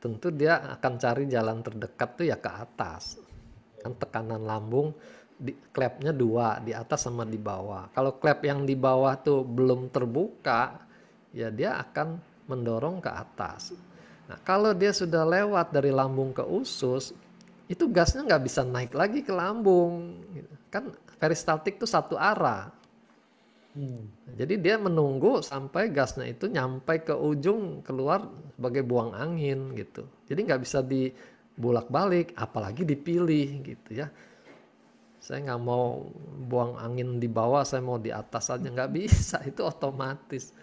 Speaker 1: tentu dia akan cari jalan terdekat tuh ya ke atas. Kan tekanan lambung klepnya dua, di atas sama di bawah. Kalau klep yang di bawah tuh belum terbuka, ya dia akan mendorong ke atas. Nah, kalau dia sudah lewat dari lambung ke usus, itu gasnya nggak bisa naik lagi ke lambung. Kan peristaltik tuh satu arah. Jadi dia menunggu sampai gasnya itu nyampe ke ujung keluar sebagai buang angin gitu. Jadi nggak bisa dibulak-balik, apalagi dipilih gitu ya. Saya nggak mau buang angin di bawah, saya mau di atas aja, nggak bisa, itu otomatis.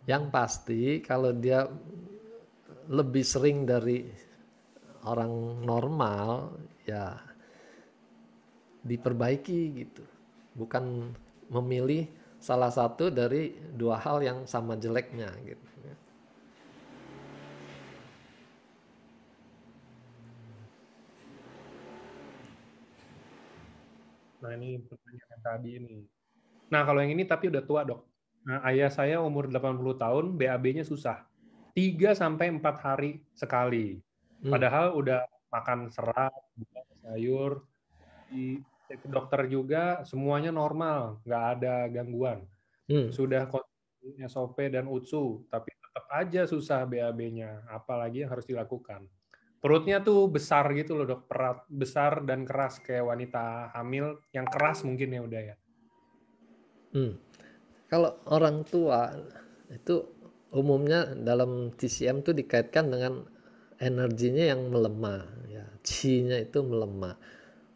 Speaker 1: Yang pasti kalau dia lebih sering dari orang normal, ya diperbaiki gitu. Bukan memilih salah satu dari dua hal yang sama jeleknya gitu.
Speaker 2: Nah ini pertanyaan yang tadi ini. Nah kalau yang ini tapi udah tua dok. Nah, ayah saya umur 80 tahun, BAB-nya susah. 3 sampai 4 hari sekali.
Speaker 1: Hmm,
Speaker 2: Padahal udah makan serat, buah, sayur, di cek ke dokter juga semuanya normal, nggak ada gangguan.
Speaker 1: hmm.
Speaker 2: Sudah konsumsi SOP dan UTSU, tapi tetap aja susah BAB-nya. Apalagi yang harus dilakukan. Perutnya tuh besar gitu loh dok, perat, besar dan keras kayak wanita hamil yang keras mungkin ya udah ya.
Speaker 1: Hmm. Kalau orang tua itu umumnya dalam TCM itu dikaitkan dengan energinya yang melemah, ya, chi-nya itu melemah.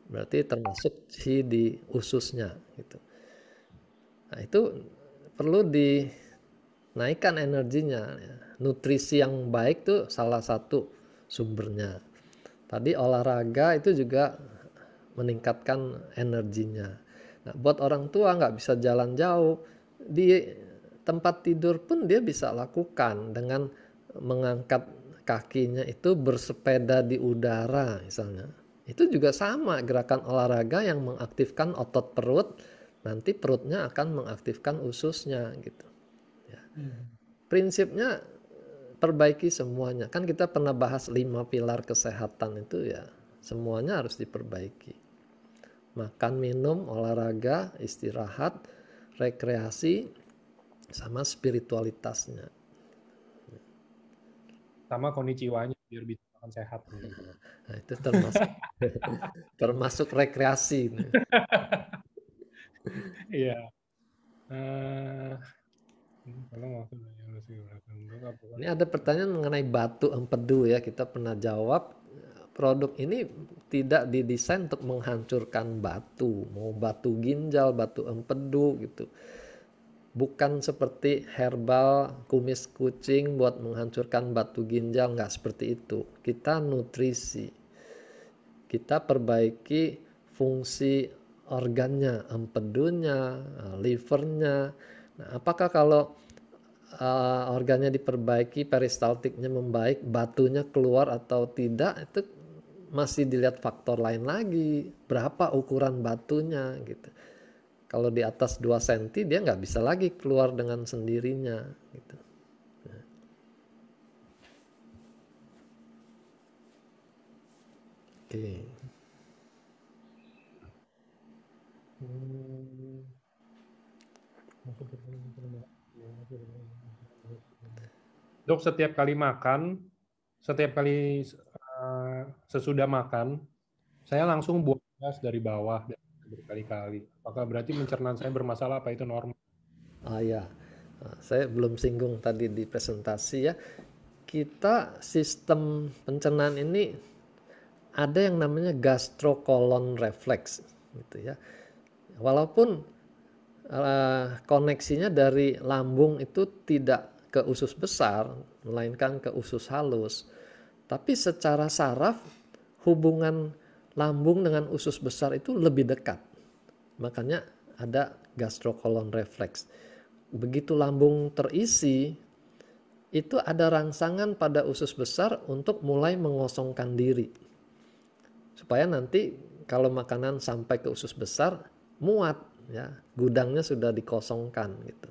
Speaker 1: Berarti termasuk chi di ususnya gitu. Nah, itu perlu dinaikkan energinya, ya. Nutrisi yang baik tuh salah satu sumbernya. Tadi olahraga itu juga meningkatkan energinya. Nah, buat orang tua nggak bisa jalan jauh, di tempat tidur pun dia bisa lakukan dengan mengangkat kakinya itu bersepeda di udara misalnya. Itu juga sama gerakan olahraga yang mengaktifkan otot perut, nanti perutnya akan mengaktifkan ususnya gitu. Ya. Prinsipnya perbaiki semuanya. Kan kita pernah bahas 5 pilar kesehatan itu ya, semuanya harus diperbaiki. Makan, minum, olahraga, istirahat, rekreasi, sama spiritualitasnya.
Speaker 2: Sama konnichiwa-nya biar bisa makan sehat.
Speaker 1: Nah, itu termasuk termasuk rekreasi.
Speaker 2: Iya. Eh, kalau
Speaker 1: Ini ada pertanyaan mengenai batu empedu ya, kita pernah jawab. Produk ini tidak didesain untuk menghancurkan batu, mau batu ginjal, batu empedu gitu. Bukan seperti herbal kumis kucing buat menghancurkan batu ginjal, nggak seperti itu. Kita nutrisi, kita perbaiki fungsi organnya, empedunya, livernya. Nah, apakah kalau organnya diperbaiki, peristaltiknya membaik, batunya keluar atau tidak, itu masih dilihat faktor lain lagi. Berapa ukuran batunya gitu. Kalau di atas 2 cm dia nggak bisa lagi keluar dengan sendirinya gitu. Oke.
Speaker 2: Hmm. Dok, setiap kali sesudah makan, saya langsung buang gas dari bawah dan berkali-kali. Apakah berarti pencernaan saya bermasalah? Apa itu normal?
Speaker 1: Ah ya, saya belum singgung tadi di presentasi ya. Kita sistem pencernaan ini ada yang namanya gastrocolon reflex gitu ya. Walaupun koneksinya dari lambung itu tidak ke usus besar, melainkan ke usus halus. Tapi secara saraf hubungan lambung dengan usus besar itu lebih dekat. Makanya ada gastrocolon reflex. Begitu lambung terisi, itu ada rangsangan pada usus besar untuk mulai mengosongkan diri. Supaya nanti kalau makanan sampai ke usus besar muat ya, gudangnya sudah dikosongkan gitu.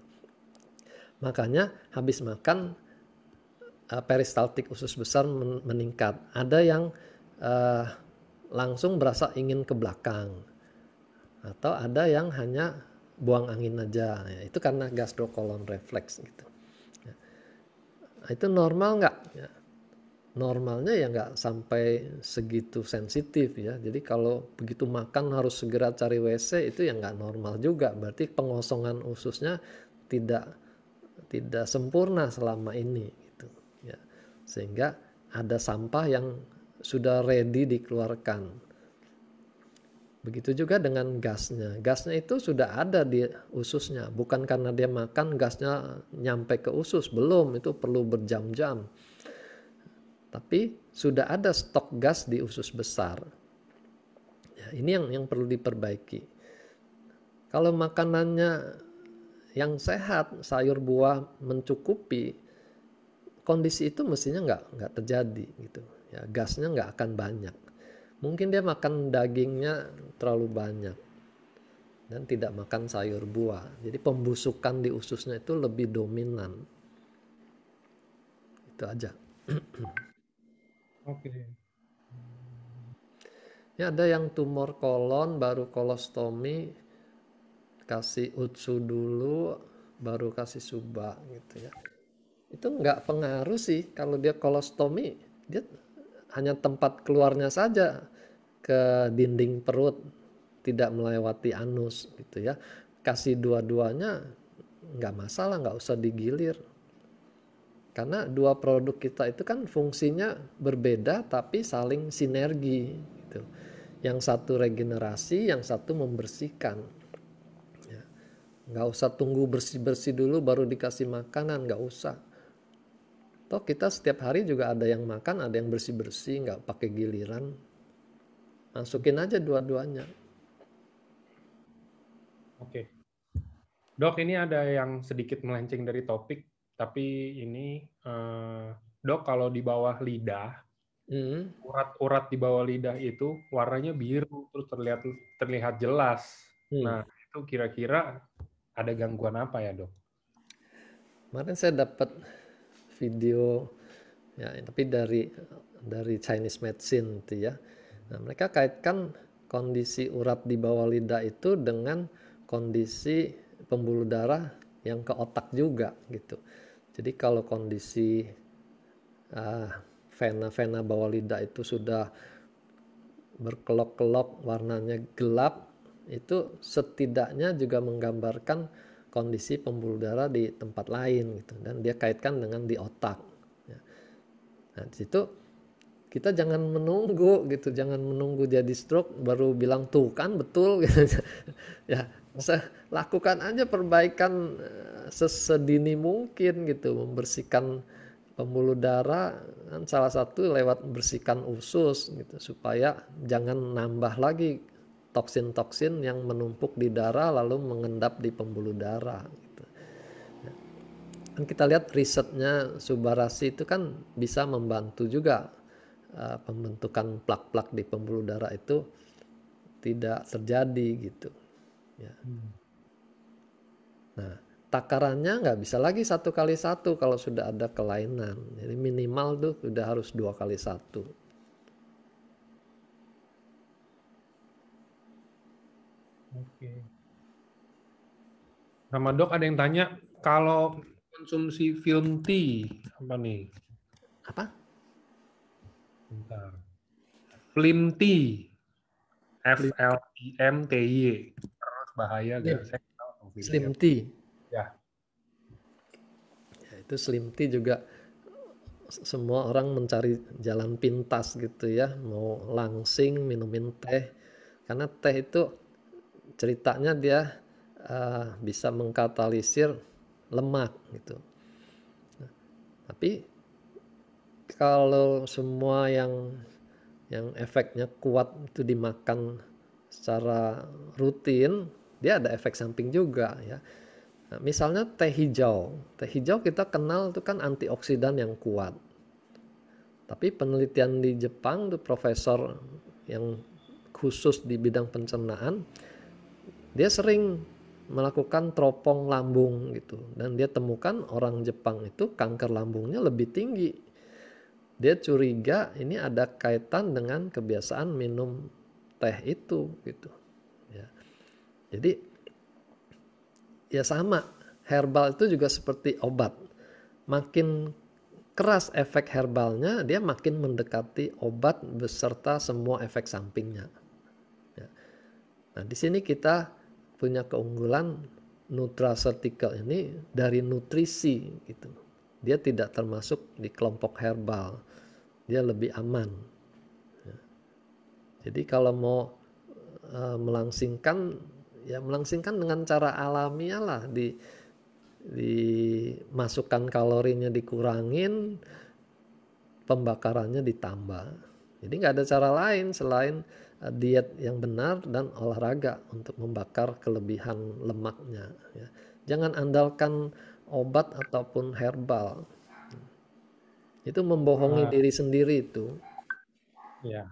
Speaker 1: Makanya habis makan peristaltik usus besar meningkat. Ada yang uh, langsung berasa ingin ke belakang, atau ada yang hanya buang angin aja. Ya, itu karena gastrocolon reflex gitu. Ya. Itu normal nggak? Ya, normalnya ya nggak sampai segitu sensitif ya. Jadi kalau begitu makan harus segera cari WC itu ya nggak normal juga. Berarti pengosongan ususnya tidak tidak sempurna selama ini gitu ya, sehingga ada sampah yang sudah ready dikeluarkan. Begitu juga dengan gasnya. Gasnya itu sudah ada di ususnya, bukan karena dia makan gasnya nyampe ke usus, belum, itu perlu berjam-jam. Tapi sudah ada stok gas di usus besar. Ya, ini yang perlu diperbaiki. Kalau makanannya yang sehat, sayur buah mencukupi, kondisi itu mestinya nggak terjadi gitu ya, gasnya nggak akan banyak. Mungkin dia makan dagingnya terlalu banyak dan tidak makan sayur buah, jadi pembusukan di ususnya itu lebih dominan. Itu aja.
Speaker 2: Oke.
Speaker 1: Ya, ada yang tumor kolon baru kolostomi, kasih utsu dulu baru kasih suba gitu ya. Itu nggak pengaruh sih kalau dia kolostomi, dia hanya tempat keluarnya saja ke dinding perut, tidak melewati anus gitu ya. Kasih dua-duanya nggak masalah, nggak usah digilir. Karena dua produk kita itu kan fungsinya berbeda tapi saling sinergi gitu. Yang satu regenerasi, yang satu membersihkan. Ya. Nggak usah tunggu bersih-bersih dulu baru dikasih makanan, nggak usah. Toh kita setiap hari juga ada yang makan, ada yang bersih-bersih, nggak pakai giliran. Masukin aja dua-duanya.
Speaker 2: Oke. Dok, ini ada yang sedikit melenceng dari topik, tapi ini, Dok, kalau di bawah lidah,
Speaker 1: Hmm.
Speaker 2: urat-urat di bawah lidah itu warnanya biru, terus terlihat jelas.
Speaker 1: Hmm.
Speaker 2: Nah, itu kira-kira ada gangguan apa ya, Dok?
Speaker 1: Kemarin saya dapat video ya, tapi dari Chinese medicine itu ya. Nah, mereka kaitkan kondisi urat di bawah lidah itu dengan kondisi pembuluh darah yang ke otak juga gitu. Jadi kalau kondisi uh, vena-vena bawah lidah itu sudah berkelok-kelok warnanya gelap, itu setidaknya juga menggambarkan kondisi pembuluh darah di tempat lain gitu, dan dia kaitkan dengan di otak ya. Nah di situ kita jangan menunggu gitu, jangan menunggu jadi stroke baru bilang tuh kan betul gitu. Ya lakukan aja perbaikan sesedini mungkin gitu, membersihkan pembuluh darah kan salah satu lewat bersihkan usus gitu, supaya jangan nambah lagi toksin-toksin yang menumpuk di darah lalu mengendap di pembuluh darah gitu. Kan kita lihat risetnya Subarasi itu kan bisa membantu juga pembentukan plak-plak di pembuluh darah itu tidak terjadi gitu ya. Nah takarannya nggak bisa lagi 1 kali 1 kalau sudah ada kelainan, jadi minimal tuh sudah harus 2 kali 1.
Speaker 2: Oke. Sama dok ada yang tanya, kalau konsumsi film tea, apa nih?
Speaker 1: Apa?
Speaker 2: Bentar. Film tea,
Speaker 1: Slim,
Speaker 2: FLIMTY. Terus bahaya
Speaker 1: slim,
Speaker 2: gak? Saya nggak tahu film tea
Speaker 1: slim
Speaker 2: apa.
Speaker 1: tea.
Speaker 2: Ya.
Speaker 1: Ya, itu slim tea juga semua orang mencari jalan pintas gitu ya, mau langsing minumin teh. Karena teh itu ceritanya dia bisa mengkatalisir lemak gitu. Tapi kalau semua yang efeknya kuat itu dimakan secara rutin, dia ada efek samping juga ya. Nah, misalnya teh hijau kita kenal itu kan antioksidan yang kuat. Tapi penelitian di Jepang tuh profesor yang khusus di bidang pencernaan, dia sering melakukan teropong lambung gitu, dan dia temukan orang Jepang itu kanker lambungnya lebih tinggi. Dia curiga ini ada kaitan dengan kebiasaan minum teh itu gitu ya. Jadi ya sama, herbal itu juga seperti obat, makin keras efek herbalnya dia makin mendekati obat beserta semua efek sampingnya ya. Nah di sini kita punya keunggulan nutraceutical ini dari nutrisi gitu, dia tidak termasuk di kelompok herbal, dia lebih aman. Jadi kalau mau melangsingkan, ya melangsingkan dengan cara alamiah lah, dimasukkan kalorinya dikurangin, pembakarannya ditambah. Jadi nggak ada cara lain selain diet yang benar dan olahraga untuk membakar kelebihan lemaknya ya. Jangan andalkan obat ataupun herbal, itu membohongi
Speaker 2: Ah,
Speaker 1: diri sendiri itu.
Speaker 2: ya.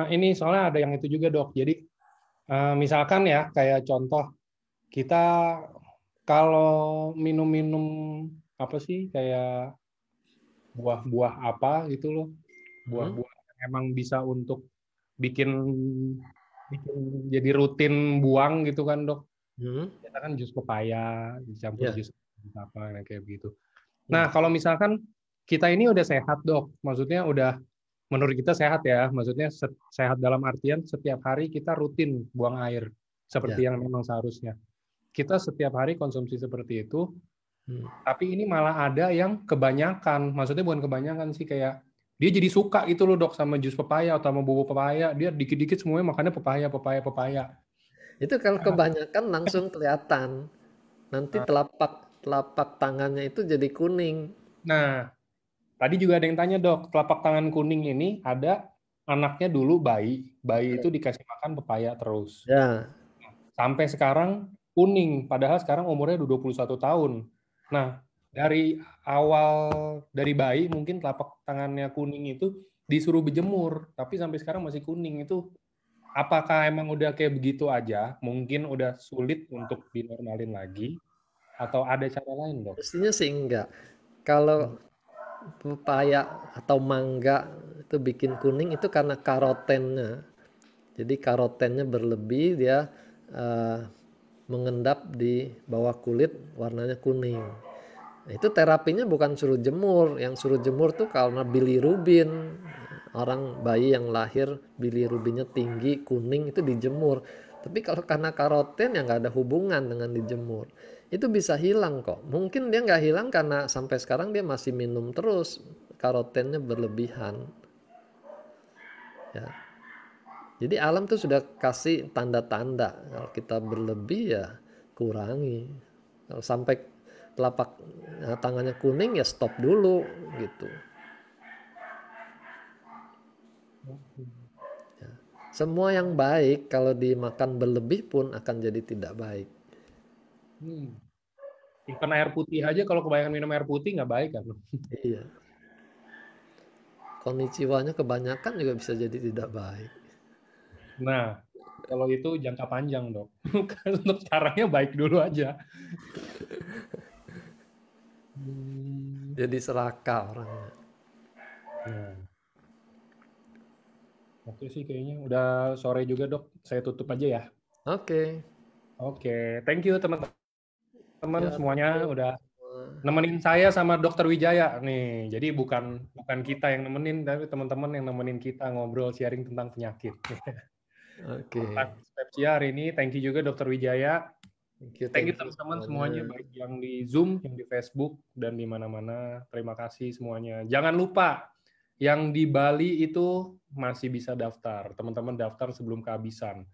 Speaker 2: Ini soalnya ada yang itu juga dok. Jadi misalkan ya kayak contoh kita kalau minum-minum apa sih kayak buah-buah apa gitu loh,
Speaker 1: Hmm?
Speaker 2: buah-buah yang emang bisa untuk bikin bikin jadi rutin buang gitu kan dok.
Speaker 1: Hmm?
Speaker 2: Kita kan jus pepaya dicampur
Speaker 1: Ya.
Speaker 2: jus apa kayak begitu. Nah
Speaker 1: Hmm.
Speaker 2: kalau misalkan kita ini udah sehat dok, maksudnya udah menurut kita sehat ya, maksudnya sehat dalam artian setiap hari kita rutin buang air seperti
Speaker 1: Ya.
Speaker 2: yang memang seharusnya. Kita setiap hari konsumsi seperti itu,
Speaker 1: Hmm.
Speaker 2: tapi ini malah ada yang kebanyakan. Maksudnya bukan kebanyakan sih, kayak dia jadi suka gitu loh dok sama jus pepaya atau sama bubuk pepaya. Dia dikit-dikit semuanya makannya pepaya, pepaya, pepaya.
Speaker 1: Itu kalau kebanyakan langsung kelihatan. Nanti telapak telapak tangannya itu jadi kuning.
Speaker 2: Nah, tadi juga ada yang tanya dok, telapak tangan kuning ini ada anaknya dulu bayi. Bayi itu dikasih makan pepaya terus.
Speaker 1: Ya,
Speaker 2: Sampai sekarang kuning, padahal sekarang umurnya udah 21 tahun. Nah, dari awal dari bayi mungkin telapak tangannya kuning itu disuruh berjemur, tapi sampai sekarang masih kuning itu. Apakah emang udah kayak begitu aja? Mungkin udah sulit untuk dinormalin lagi, atau ada cara lain, dok?
Speaker 1: mestinya sih enggak. Kalau pepaya atau mangga itu bikin kuning itu karena karotennya. Jadi karotennya berlebih, dia eh, mengendap di bawah kulit, warnanya kuning. Nah, itu terapinya bukan suruh jemur. Yang suruh jemur tuh karena bilirubin. Orang bayi yang lahir bilirubinnya tinggi, kuning, itu dijemur. Tapi kalau karena karoten ya nggak ada hubungan dengan dijemur. Itu bisa hilang kok. Mungkin dia nggak hilang karena sampai sekarang dia masih minum terus. Karotennya berlebihan. Ya. Jadi alam tuh sudah kasih tanda-tanda. Kalau kita berlebih ya kurangi. Kalau sampai telapak tangannya kuning ya stop dulu gitu. Ya. Semua yang baik kalau dimakan berlebih pun akan jadi tidak baik.
Speaker 2: Hmm. Even air putih aja kalau kebanyakan minum air putih nggak baik kan?
Speaker 1: Iya. Konnichiwa-nya kebanyakan juga bisa jadi tidak baik.
Speaker 2: Nah, kalau itu jangka panjang, dok. Untuk caranya baik dulu aja. Hmm.
Speaker 1: Jadi serakah orangnya.
Speaker 2: Nah, oke sih kayaknya. Udah sore juga, dok. Saya tutup aja ya.
Speaker 1: Oke.
Speaker 2: Oke, thank you teman-teman
Speaker 1: Ya, thank
Speaker 2: semuanya
Speaker 1: you
Speaker 2: udah
Speaker 1: semua.
Speaker 2: nemenin saya sama Dokter Wijaya nih. Jadi bukan kita yang nemenin, tapi teman-teman yang nemenin kita ngobrol sharing tentang penyakit.
Speaker 1: Oke.
Speaker 2: Sepsia hari ini, thank you juga Dokter Wijaya. Thank you
Speaker 1: Thank you
Speaker 2: teman-teman
Speaker 1: semuanya.
Speaker 2: semuanya, baik yang di Zoom, yang di Facebook, dan di mana-mana. Terima kasih semuanya. Jangan lupa, yang di Bali itu masih bisa daftar. Teman-teman daftar sebelum kehabisan.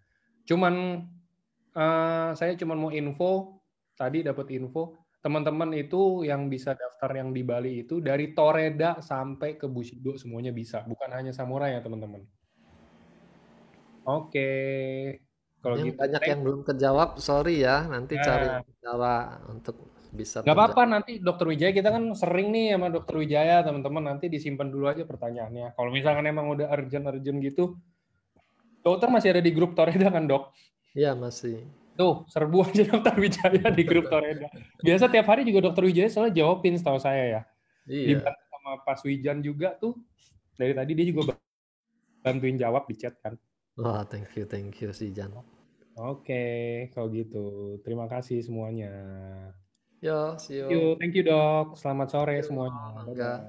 Speaker 2: Saya cuma mau info, tadi dapat info, teman-teman itu yang bisa daftar yang di Bali itu dari Toreda sampai ke Bushido semuanya bisa, bukan hanya Samurai ya teman-teman. Oke, kalau
Speaker 1: Yang
Speaker 2: gitu.
Speaker 1: banyak yang belum kejawab, sorry ya. Nanti cari
Speaker 2: Nah,
Speaker 1: cara untuk bisa
Speaker 2: nggak apa-apa,
Speaker 1: terjawab.
Speaker 2: nanti Dokter Wijaya, kita kan sering nih sama Dokter Wijaya, teman-teman, nanti disimpan dulu aja pertanyaannya. Kalau misalkan emang udah urgent-urgent gitu, dokter masih ada di grup Toreda kan, Dok?
Speaker 1: Iya, masih.
Speaker 2: Tuh, serbu aja Dokter Wijaya di grup Toreda. Biasa tiap hari juga Dokter Wijaya selalu jawabin setahu saya ya.
Speaker 1: Iya.
Speaker 2: Dibantu sama Pas Wijan juga tuh. Dari tadi dia juga bantuin jawab di chat kan.
Speaker 1: Wah, thank you si Jan.
Speaker 2: Oke, kalau gitu. Terima kasih semuanya.
Speaker 1: Yo, see
Speaker 2: Thank
Speaker 1: you.
Speaker 2: you, thank you Dok. Selamat sore
Speaker 1: Yo,
Speaker 2: semuanya.
Speaker 1: Angga.
Speaker 2: Dadah.